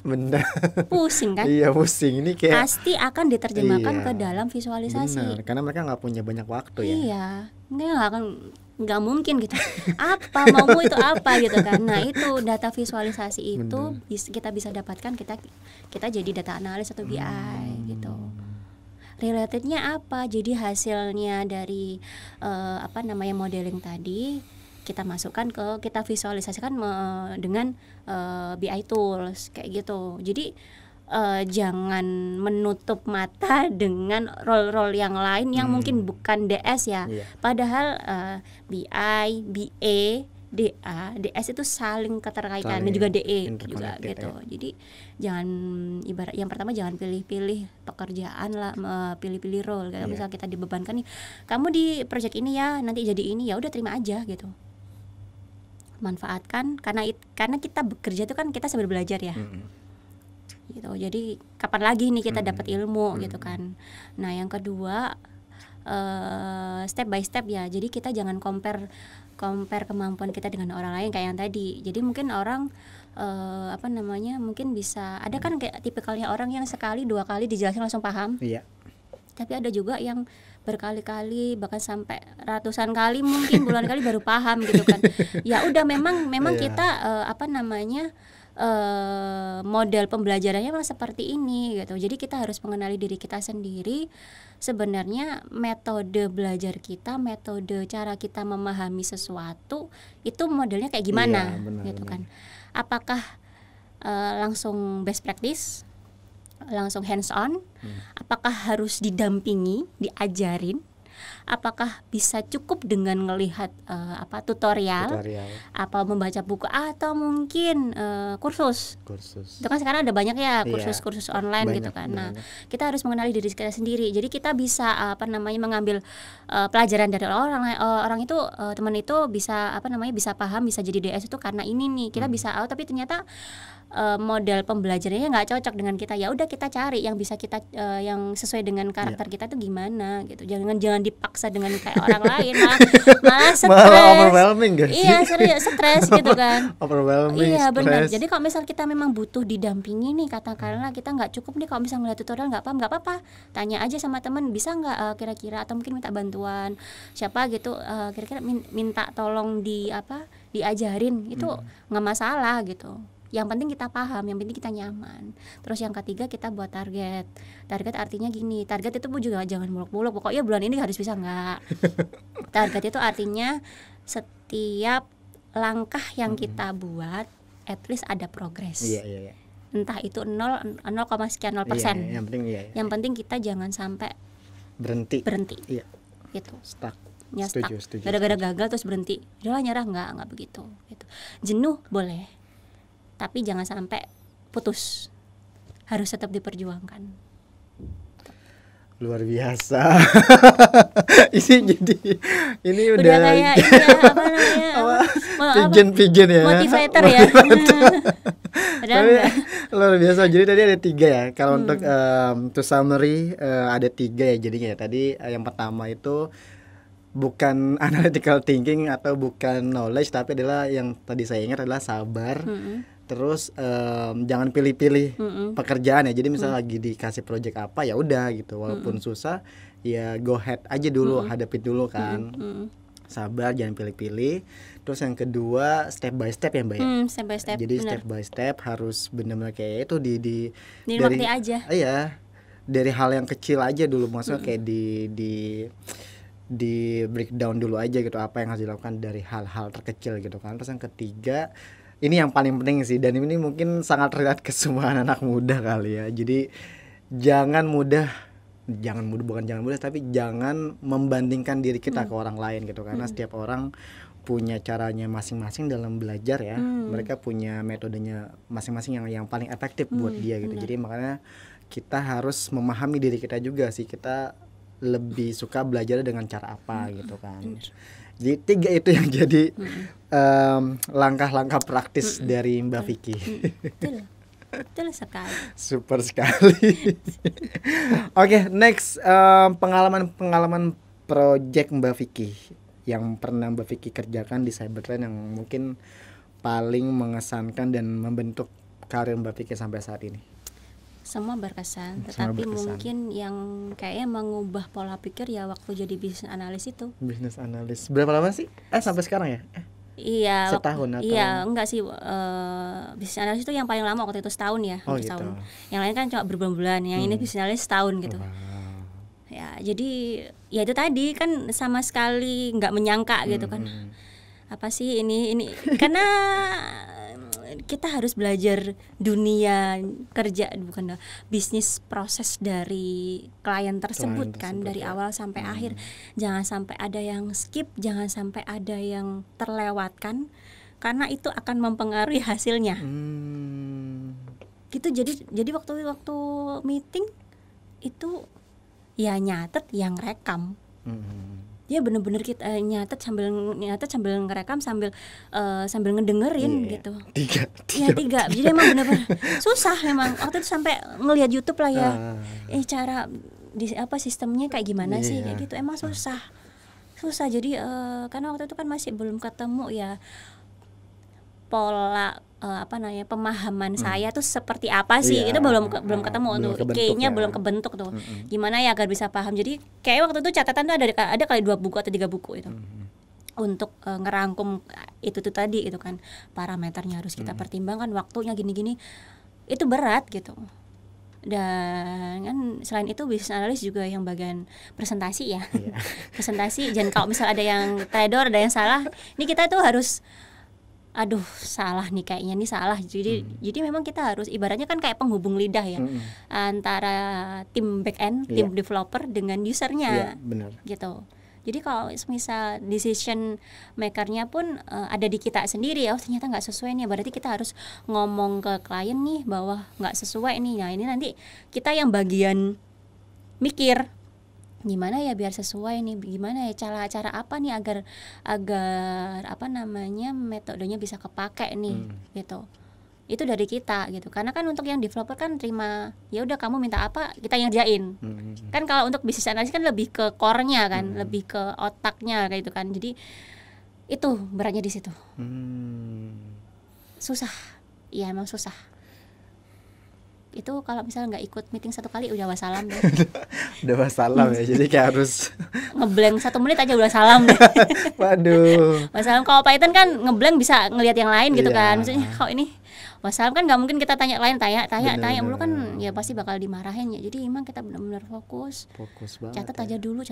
A: Bener.
B: Pusing kan?
A: Iya, pusing. Ini kayak
B: pasti akan diterjemahkan ke dalam visualisasi.
A: Bener, karena mereka nggak punya banyak waktu ya.
B: Iya, nggak akan nggak mungkin gitu. Apa maumu itu apa gitu kan. Nah itu data visualisasi itu kita bisa dapatkan kita jadi data analis atau BI gitu. Relatednya apa? Jadi hasilnya dari modeling tadi kita masukkan kita visualisasikan dengan BI tools kayak gitu. Jadi jangan menutup mata dengan role-role yang lain yang mungkin bukan DS ya. Padahal BI, BA, DA, DS itu saling keterkaitan dan juga DE juga gitu. Ya. Jadi jangan ibarat yang pertama jangan pilih-pilih pekerjaan lah, pilih-pilih role. Kalau misalnya kita dibebankan nih, kamu di project ini ya, nanti jadi ini, ya udah terima aja gitu. Manfaatkan karena kita bekerja itu kan kita sambil belajar ya. Gitu. Jadi kapan lagi nih kita dapat ilmu gitu kan. Nah, yang kedua step by step ya. Jadi kita jangan compare kemampuan kita dengan orang lain kayak yang tadi. Jadi mungkin orang mungkin bisa ada kan kayak tipikalnya orang yang sekali dua kali dijelasin langsung paham. Iya. Tapi ada juga yang berkali-kali bahkan sampai ratusan kali mungkin puluhan kali baru paham gitu kan. Ya udah memang kita model pembelajarannya memang seperti ini gitu. Jadi kita harus mengenali diri kita sendiri. Sebenarnya metode belajar kita, metode cara kita memahami sesuatu itu modelnya kayak gimana gitu kan. Apakah langsung best practice, langsung hands on? Apakah harus didampingi, diajarin? Apakah bisa cukup dengan melihat tutorial, apa membaca buku atau mungkin kursus. Itu kan sekarang ada banyak ya kursus-kursus online banyak, gitu kan. Nah, kita harus mengenali diri kita sendiri. Jadi kita bisa mengambil pelajaran dari orang itu, teman itu bisa bisa paham, bisa jadi DS itu karena ini nih. Kita bisa tapi ternyata model pembelajarannya nggak cocok dengan kita. Ya udah kita cari yang bisa kita yang sesuai dengan karakter kita tuh gimana gitu. Jangan dipaksa dengan kayak orang lain, malah stres.
A: Malah overwhelming gak sih?
B: Iya, serius stres gitu kan.
A: Overwhelming.
B: Iya benar. Jadi kalau misal kita memang butuh didampingi nih, katakanlah kita nggak cukup nih kalau misal ngeliat tutorial nggak paham, nggak apa-apa, tanya aja sama teman, bisa nggak kira-kira, atau mungkin minta bantuan siapa gitu, kira-kira minta tolong diajarin, itu nggak masalah gitu. Yang penting kita paham, yang penting kita nyaman. Terus yang ketiga kita buat target. Target artinya gini, target itu juga jangan muluk-muluk, pokoknya bulan ini harus bisa, enggak. Target itu artinya setiap langkah yang kita buat at least ada progres.
A: Iya.
B: Entah itu 0, sekian 0%.
A: Yang penting
B: Yang penting kita jangan sampai berhenti. Iya. Gitu.
A: Stuck.
B: Ya, stuck. Gara-gara gagal terus berhenti. Udahlah nyerah, enggak begitu gitu. Jenuh boleh, tapi jangan sampai putus, harus tetap diperjuangkan.
A: Luar biasa. ini udah
B: kayak
A: pigeon ya,
B: motivator ya.
A: Tapi luar biasa. Jadi tadi ada 3 ya. Kalau untuk to summary ada 3 ya jadinya. Tadi yang pertama itu bukan analytical thinking atau bukan knowledge, tapi adalah yang tadi saya ingat adalah sabar. Terus jangan pilih-pilih pekerjaan ya. Jadi misalnya lagi dikasih project apa, ya udah gitu. Walaupun susah, ya go ahead aja dulu, hadapin dulu kan. Sabar, jangan pilih-pilih. Terus yang kedua step by step ya Mbak ya.
B: Step by step.
A: Jadi
B: bener.
A: Step by step harus benar-benar kayak itu
B: dari aja.
A: Iya. Dari hal yang kecil aja dulu, maksudnya kayak di breakdown dulu aja gitu, apa yang harus dilakukan dari hal-hal terkecil gitu kan. Terus yang ketiga, ini yang paling penting sih, dan ini mungkin sangat relate ke semua anak muda kali ya. Jadi jangan mudah tapi jangan membandingkan diri kita ke orang lain gitu, karena setiap orang punya caranya masing-masing dalam belajar ya. Mereka punya metodenya masing-masing yang paling efektif buat dia gitu. Jadi makanya kita harus memahami diri kita juga sih, kita lebih suka belajar dengan cara apa gitu kan. Jadi 3 itu yang jadi langkah-langkah praktis dari Mbak Vicky.
B: Betul sekali.
A: Super sekali. Oke, next pengalaman project Mbak Vicky yang pernah Mbak Vicky kerjakan di Cybertrend yang mungkin paling mengesankan dan membentuk karir Mbak Vicky sampai saat ini.
B: Semua berkesan,
A: Semua
B: tetapi
A: berkesan.
B: mungkin yang kayaknya mengubah pola pikir ya waktu jadi bisnis analis itu.
A: Bisnis analis. Berapa lama sih? Sampai sekarang ya?
B: Iya,
A: Setahun atau?
B: iya enggak sih, bisnis analis itu yang paling lama waktu itu setahun ya,
A: Oh,
B: hampir
A: gitu.
B: setahun. Yang lain kan cuma berbulan-bulan, yang ini bisnis analis setahun gitu.
A: Wow.
B: Ya, jadi ya itu tadi kan sama sekali nggak menyangka gitu kan. Apa sih ini karena kita harus belajar dunia kerja, bukan bisnis proses dari klien tersebut kan,
A: tersebut,
B: dari
A: ya.
B: awal sampai akhir. Jangan sampai ada yang skip, jangan sampai ada yang terlewatkan, karena itu akan mempengaruhi hasilnya. Gitu. Jadi waktu meeting itu ya nyatet yang rekam. Dia bener-bener kita nyatet sambil ngerekam sambil ngedengerin gitu. Tiga. Jadi emang bener-bener susah memang. Waktu itu sampai ngelihat YouTube lah ya. Cara sistemnya kayak gimana sih kayak gitu. Emang susah. Jadi karena waktu itu kan masih belum ketemu ya pola pemahaman saya tuh seperti apa sih. Itu belum ketemu tuh, kayaknya belum kebentuk tuh. Gimana ya agar bisa paham. Jadi kayak waktu itu catatan tuh ada kali 2 buku atau 3 buku itu untuk ngerangkum itu tuh tadi itu kan, parameternya harus kita pertimbangkan, waktunya gini-gini. Itu berat gitu. Dan kan selain itu bisnis analis juga yang bagian presentasi ya. Presentasi, dan kalau misal ada yang teledor, ada yang salah, ini kita tuh harus salah nih kayaknya, nih salah. Jadi memang kita harus ibaratnya kan kayak penghubung lidah ya, antara tim back end, tim developer dengan usernya.
A: Benar.
B: Gitu. Jadi kalau misal decision makernya pun ada di kita sendiri, ternyata nggak sesuai nih, berarti kita harus ngomong ke klien nih bahwa nggak sesuai nih. Nah ini nanti kita yang bagian mikir gimana ya biar sesuai nih, gimana ya cara apa nih agar metodenya bisa kepake nih gitu. Itu dari kita gitu, karena kan untuk yang developer kan terima ya udah kamu minta apa kita yang kerjain. Kan kalau untuk bisnis analis kan lebih ke core-nya kan, lebih ke otaknya kayak gitu kan. Jadi itu beratnya di situ. Susah, iya emang susah. Itu kalau misalnya nggak ikut meeting 1 kali udah wassalam deh.
A: Udah wassalam ya, jadi kayak harus
B: ngeblank 1 menit aja udah salam deh.
A: Waduh.
B: Wassalam. Kalau Python kan ngeblank bisa ngelihat yang lain gitu kan. Maksudnya kalau ini wassalam kan nggak mungkin kita tanya lain, tanya mulu kan ya pasti bakal dimarahin ya. Jadi emang kita benar-benar fokus banget. Catat aja dulu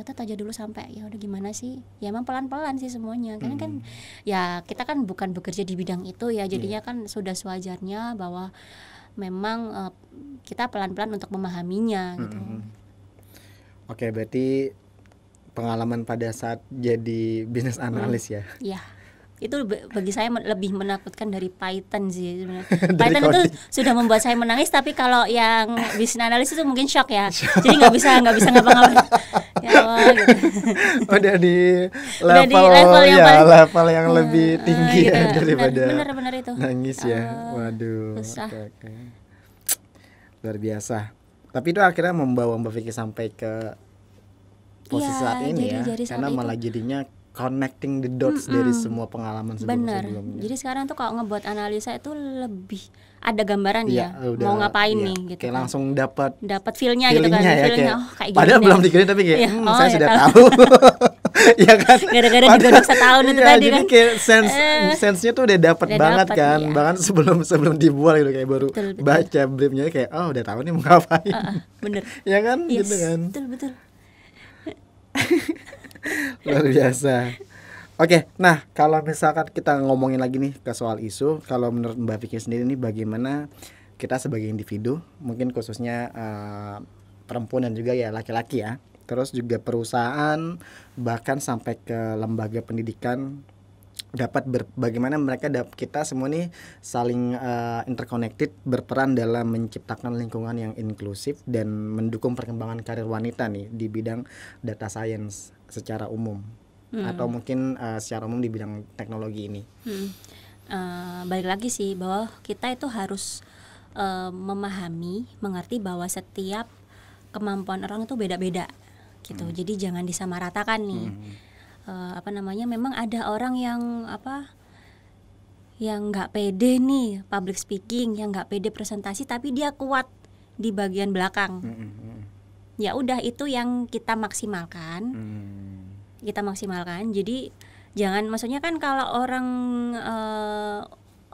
B: sampai ya udah gimana sih. Ya emang pelan-pelan sih semuanya. Karena kan ya kita kan bukan bekerja di bidang itu ya. Jadinya kan sudah sewajarnya bahwa memang kita pelan-pelan untuk memahaminya gitu.
A: Oke, berarti pengalaman pada saat jadi bisnis analis ya.
B: Iya. Itu bagi saya lebih menakutkan dari Python sih sebenarnya. Python itu sudah membuat saya menangis, tapi kalau yang bisnis analis itu mungkin shock ya. Jadi nggak bisa ngapa-ngapain. Ya Allah, gitu.
A: Udah di level yang lebih tinggi gitu. Ya daripada
B: bener itu.
A: Nangis ya. Waduh.
B: Susah.
A: Okay. Luar biasa. Tapi itu akhirnya membawa Mbak Vicky sampai ke posisi saat ini ya. Karena malah jadinya connecting the dots dari semua pengalaman sebelumnya.
B: Jadi sekarang tuh kalau ngebuat analisa itu lebih ada gambaran mau ngapain nih gitu.
A: Kayak
B: kan.
A: langsung dapat
B: feel-nya gitu kan.
A: Feelnya
B: kayak gini.
A: Padahal belum dikirim tapi kayak saya sudah tahu. Ya kan.
B: Gara-gara digodok setahun itu tadi kan.
A: Jadi kayak sense-nya tuh udah dapat banget kan. Iya. Bahkan sebelum dibuat gitu kayak baru betul. Baca briefnya kayak udah tahu nih mau ngapain.
B: Bener.
A: Ya kan? Yes, gitu kan.
B: Betul.
A: Luar biasa. Oke, nah kalau misalkan kita ngomongin lagi nih ke soal isu, kalau menurut Mbak Vicky sendiri nih bagaimana kita sebagai individu, mungkin khususnya perempuan dan juga ya laki-laki ya, terus juga perusahaan bahkan sampai ke lembaga pendidikan dapat bagaimana kita semua nih saling interconnected, berperan dalam menciptakan lingkungan yang inklusif dan mendukung perkembangan karir wanita nih di bidang data science secara umum atau mungkin secara umum di bidang teknologi ini.
B: Balik lagi sih bahwa kita itu harus mengerti bahwa setiap kemampuan orang itu beda-beda gitu. Jadi jangan disamaratakan nih. Memang ada orang yang yang nggak pede nih public speaking, yang nggak pede presentasi, tapi dia kuat di bagian belakang. Ya udah, itu yang kita maksimalkan. Jadi jangan, maksudnya kan kalau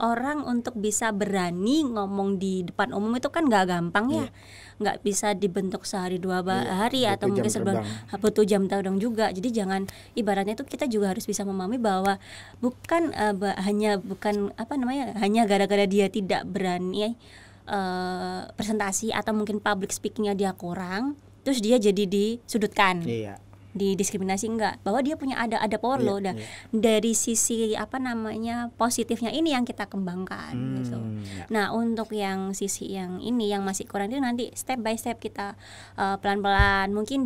B: orang untuk bisa berani ngomong di depan umum itu kan nggak gampang ya, nggak bisa dibentuk sehari dua hari atau mungkin sebulan, butuh jam terbang juga. Jadi jangan, ibaratnya itu kita juga harus bisa memahami bahwa bukan hanya gara-gara dia tidak berani presentasi atau mungkin public speakingnya dia kurang, terus dia jadi disudutkan. Didiskriminasi, enggak, bahwa dia punya ada power loh. Dari sisi positifnya ini yang kita kembangkan gitu. Nah, untuk yang sisi yang ini yang masih kurang itu nanti step by step kita pelan-pelan, mungkin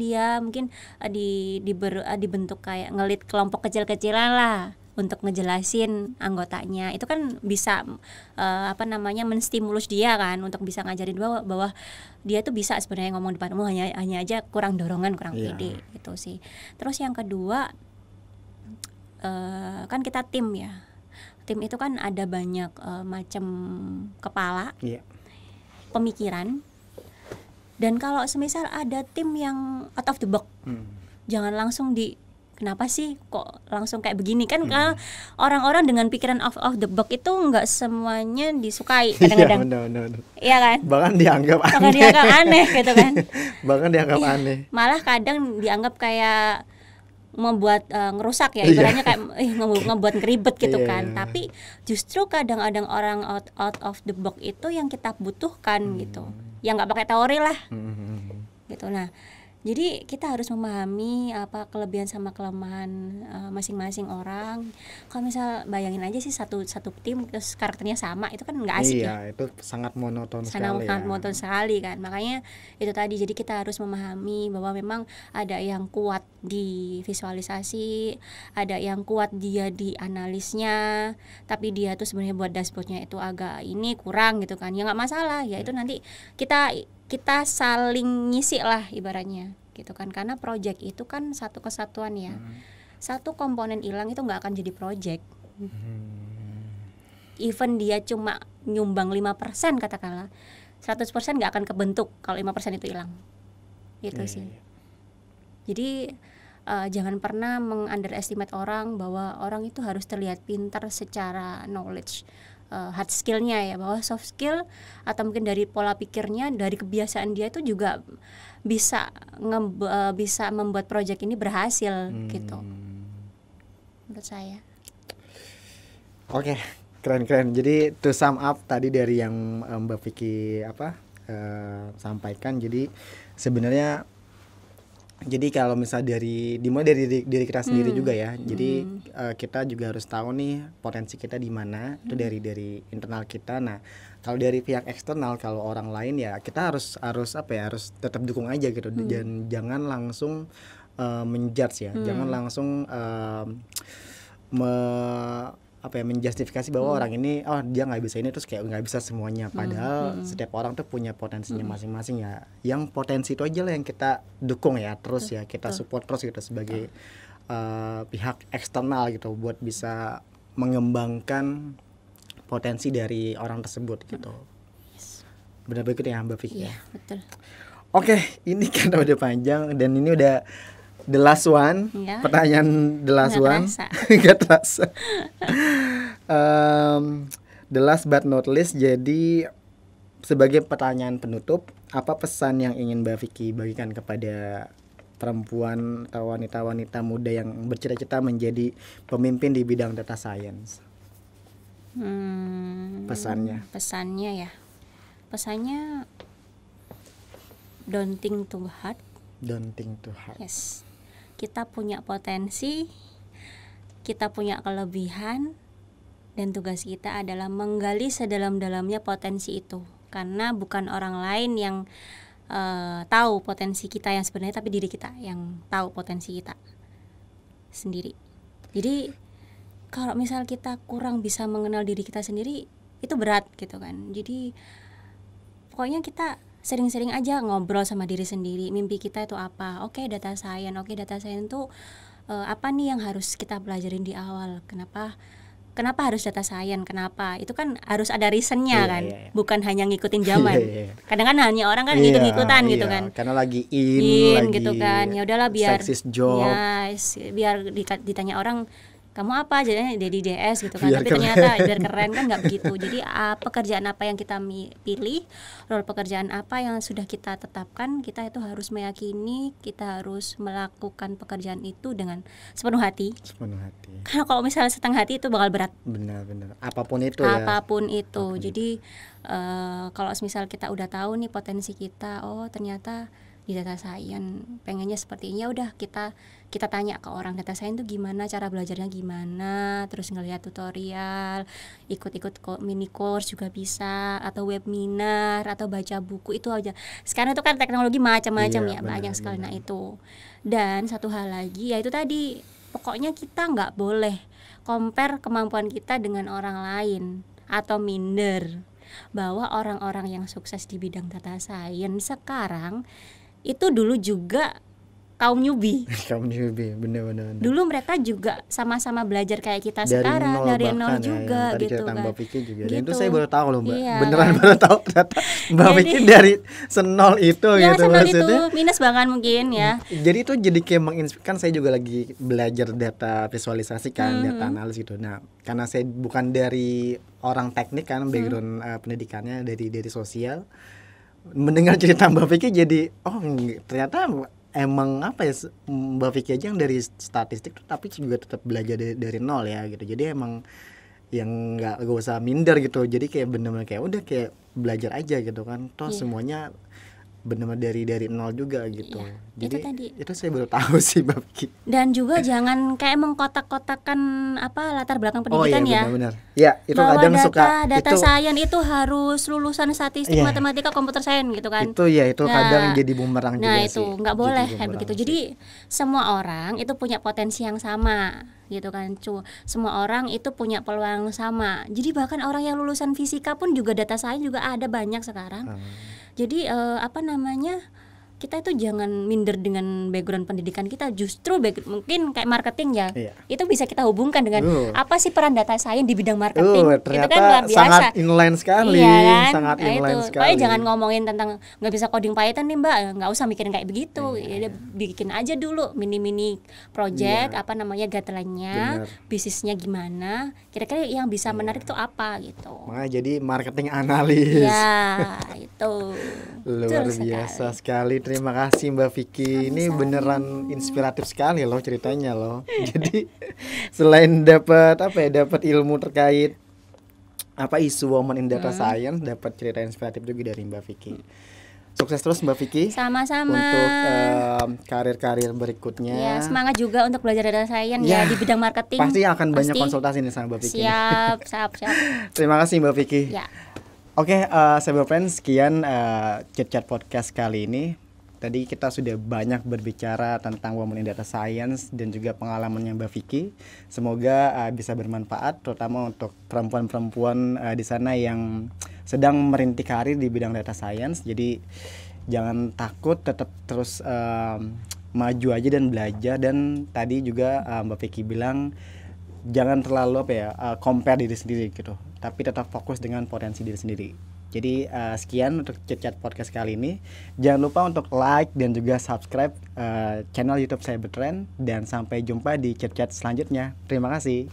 B: dibentuk kayak ngelit kelompok kecil-kecilan lah untuk ngejelasin anggotanya. Itu kan bisa menstimulus dia kan untuk bisa ngajarin bahwa dia tuh bisa sebenarnya ngomong di depan umum, hanya aja kurang dorongan, kurang pede gitu sih. Terus yang kedua, kan kita tim ya. Tim itu kan ada banyak macam kepala, pemikiran. Dan kalau semisal ada tim yang out of the box, jangan langsung kenapa sih kok langsung kayak begini kan? Kalau orang-orang dengan pikiran off the box itu nggak semuanya disukai kadang-kadang. Iya kan?
A: Bahkan dianggap
B: aneh gitu kan.
A: Bahkan dianggap aneh.
B: Malah kadang dianggap kayak membuat ngerusak ya, ibaratnya kayak ngebuat ngeribet gitu kan. Tapi justru kadang-kadang orang out of the box itu yang kita butuhkan gitu. Yang nggak pakai teori lah. Gitu. Nah, jadi kita harus memahami apa kelebihan sama kelemahan masing-masing orang. Kalau misal bayangin aja sih satu tim terus karakternya sama, itu kan nggak asik ya.
A: Iya, itu sangat monoton
B: sekali kan. Makanya itu tadi, jadi kita harus memahami bahwa memang ada yang kuat di visualisasi, ada yang kuat dia di analisnya, tapi dia tuh sebenarnya buat dashboardnya itu agak ini kurang gitu kan. Ya nggak masalah, ya itu nanti kita saling ngisi lah ibaratnya gitu kan, karena project itu kan satu kesatuan ya. Satu komponen hilang itu nggak akan jadi project. Even dia cuma nyumbang 5% katakanlah, 100% nggak akan kebentuk kalau 5% itu hilang gitu sih. Jadi jangan pernah meng-underestimate orang, bahwa orang itu harus terlihat pintar secara knowledge, hard skillnya ya, bahwa soft skill atau mungkin dari pola pikirnya, dari kebiasaan dia itu juga bisa membuat project ini berhasil gitu menurut saya.
A: Oke, keren. Jadi to sum up tadi dari yang Mbak Vicky sampaikan, jadi sebenarnya kalau misal dimulai dari diri kita sendiri juga ya. Jadi kita juga harus tahu nih potensi kita di mana, itu dari internal kita. Nah, kalau dari pihak eksternal, kalau orang lain ya kita harus tetap dukung aja gitu. Dan jangan langsung menjudge ya. Jangan langsung menjustifikasi bahwa orang ini dia nggak bisa ini, terus kayak nggak bisa semuanya. Padahal setiap orang tuh punya potensinya masing-masing ya. Yang potensi itu aja lah yang kita dukung ya, terus ya kita support terus gitu sebagai pihak eksternal gitu, buat bisa mengembangkan potensi dari orang tersebut gitu. Benar begitu ya Mbak Vicky?
B: Iya, betul.
A: Oke, ini kan udah panjang dan ini udah the last one, pertanyaan the last one. Gak terasa. The last but not least, jadi sebagai pertanyaan penutup, apa pesan yang ingin Mbak Vicky bagikan kepada perempuan atau wanita-wanita muda yang bercita-cita menjadi pemimpin di bidang data science? Pesannya
B: ya. Pesannya don't think too hard. Yes. Kita punya potensi, kita punya kelebihan, dan tugas kita adalah menggali sedalam-dalamnya potensi itu. Karena bukan orang lain yang tahu potensi kita yang sebenarnya, tapi diri kita yang tahu potensi kita sendiri. Jadi kalau misal kita kurang bisa mengenal diri kita sendiri, itu berat gitu kan. Jadi pokoknya kita sering-sering aja ngobrol sama diri sendiri. Mimpi kita itu apa? Oke, data science itu apa nih yang harus kita pelajarin di awal? Kenapa kenapa harus data science, kenapa? Itu kan harus ada reasonnya
A: Iya,
B: kan,
A: iya, iya.
B: bukan hanya ngikutin zaman.
A: Iya, iya.
B: Kadang kan hanya orang kan
A: Iya,
B: ngikut-ngikutan gitu
A: iya.
B: kan.
A: Karena lagi
B: In
A: lagi
B: gitu kan, ya udahlah biar
A: sexist job.
B: biar ditanya orang kamu apa, jadinya jadi DS gitu kan.
A: Biar
B: Tapi
A: keren.
B: ternyata biar keren kan nggak begitu. Jadi pekerjaan apa yang kita pilih, role pekerjaan apa yang sudah kita tetapkan, kita itu harus meyakini, kita harus melakukan pekerjaan itu dengan sepenuh hati.
A: Sepenuh hati.
B: Karena kalau misalnya setengah hati itu bakal berat.
A: Benar-benar. Apapun itu ya.
B: Apapun itu. Jadi kalau misal kita udah tahu nih potensi kita, oh ternyata di data science pengennya seperti ini, ya udah kita tanya ke orang data science itu gimana, cara belajarnya gimana, terus ngelihat tutorial, ikut mini course juga bisa, atau webinar, atau baca buku. Itu aja. Sekarang itu kan teknologi macam-macam
A: Iya,
B: ya,
A: benar,
B: banyak sekali.
A: benar.
B: Nah itu. Dan satu hal lagi yaitu tadi, pokoknya kita nggak boleh compare kemampuan kita dengan orang lain atau minder. Bahwa orang-orang yang sukses di bidang data science sekarang itu dulu juga kaum newbie.
A: Kamu newbie, bener-bener.
B: Dulu mereka juga sama-sama belajar kayak kita sekarang, dari nol juga
A: ya, tadi
B: gitu
A: cerita
B: kan.
A: Mbak Vicky juga. Dan
B: Gitu.
A: itu saya baru tahu loh Mbak.
B: Iya,
A: Beneran
B: kan?
A: baru tahu ternyata Mbak
B: Jadi-
A: Vicky dari senol itu
B: Ya
A: gitu
B: senang itu
A: maksudnya.
B: minus bahkan mungkin ya.
A: Jadi itu jadi kayak kan saya juga lagi belajar data visualisasi kan, data analis gitu. Nah, karena saya bukan dari orang teknik kan, background pendidikannya dari sosial. Mendengar cerita Mbak Vicky jadi ternyata emang apa ya, Mbak Vicky aja yang dari statistik tapi juga tetap belajar dari nol ya gitu. Jadi emang yang gak usah minder gitu. Jadi kayak bener-bener kayak udah kayak belajar aja gitu kan. Toh
B: Iya.
A: semuanya bener-bener dari nol juga gitu.
B: Iya,
A: Jadi
B: itu tadi.
A: itu saya baru tahu sih Mbak Vicky.
B: Dan juga jangan kayak mengkotak-kotakan latar belakang pendidikan ya.
A: Benar-benar. Ya, itu
B: Bahwa
A: kadang
B: data
A: suka itu
B: science itu harus lulusan statistik,
A: Iya.
B: matematika, komputer science gitu kan.
A: itu
B: Nah,
A: kadang jadi bumerang juga
B: Nah
A: sih.
B: itu nggak
A: Jadi
B: boleh kayak
A: bumerang
B: begitu.
A: sih.
B: Jadi semua orang itu punya potensi yang sama gitu kan. Semua orang itu punya peluang yang sama. Jadi bahkan orang yang lulusan fisika pun juga data science juga ada banyak sekarang. Jadi kita itu jangan minder dengan background pendidikan kita. Justru mungkin kayak marketing ya,
A: Iya.
B: itu bisa kita hubungkan dengan apa sih peran data science di bidang marketing. Itu
A: Ternyata
B: kan luar biasa.
A: sangat inline sekali,
B: Iya kan?
A: sangat
B: Nah,
A: inline
B: itu.
A: sekali.
B: Pokoknya jangan ngomongin tentang nggak bisa coding Python nih Mbak, nggak usah mikirin kayak begitu. Ya, bikin aja dulu mini project, guideline-nya,
A: Benar.
B: bisnisnya gimana, kira-kira yang bisa menarik itu apa gitu.
A: Makanya jadi marketing analis.
B: Ya, itu.
A: Luar
B: Betul
A: biasa sekali. Terima kasih Mbak Vicky. Ini beneran inspiratif sekali loh ceritanya loh. Jadi selain dapat ilmu terkait isu woman in data science, dapat cerita inspiratif juga dari Mbak Vicky. Sukses terus Mbak Vicky
B: Sama-sama.
A: untuk karir-karir berikutnya.
B: Ya, semangat juga untuk belajar data science
A: Ya,
B: ya di bidang marketing.
A: Pasti akan banyak
B: Pasti.
A: konsultasi nih sama Mbak Vicky.
B: Siap.
A: Terima kasih Mbak Vicky.
B: Ya.
A: Oke, Cyber Friends, sekian Chat Podcast kali ini. Tadi kita sudah banyak berbicara tentang Women in Data Science dan juga pengalamannya Mbak Vicky. Semoga bisa bermanfaat, terutama untuk perempuan-perempuan di sana yang sedang merintis karir di bidang data science. Jadi jangan takut, tetap terus maju aja dan belajar. Dan tadi juga Mbak Vicky bilang jangan terlalu compare diri sendiri gitu, tapi tetap fokus dengan potensi diri sendiri. Jadi sekian untuk Chat Podcast kali ini. Jangan lupa untuk like dan juga subscribe channel YouTube Cybertrend, dan sampai jumpa di chat selanjutnya. Terima kasih.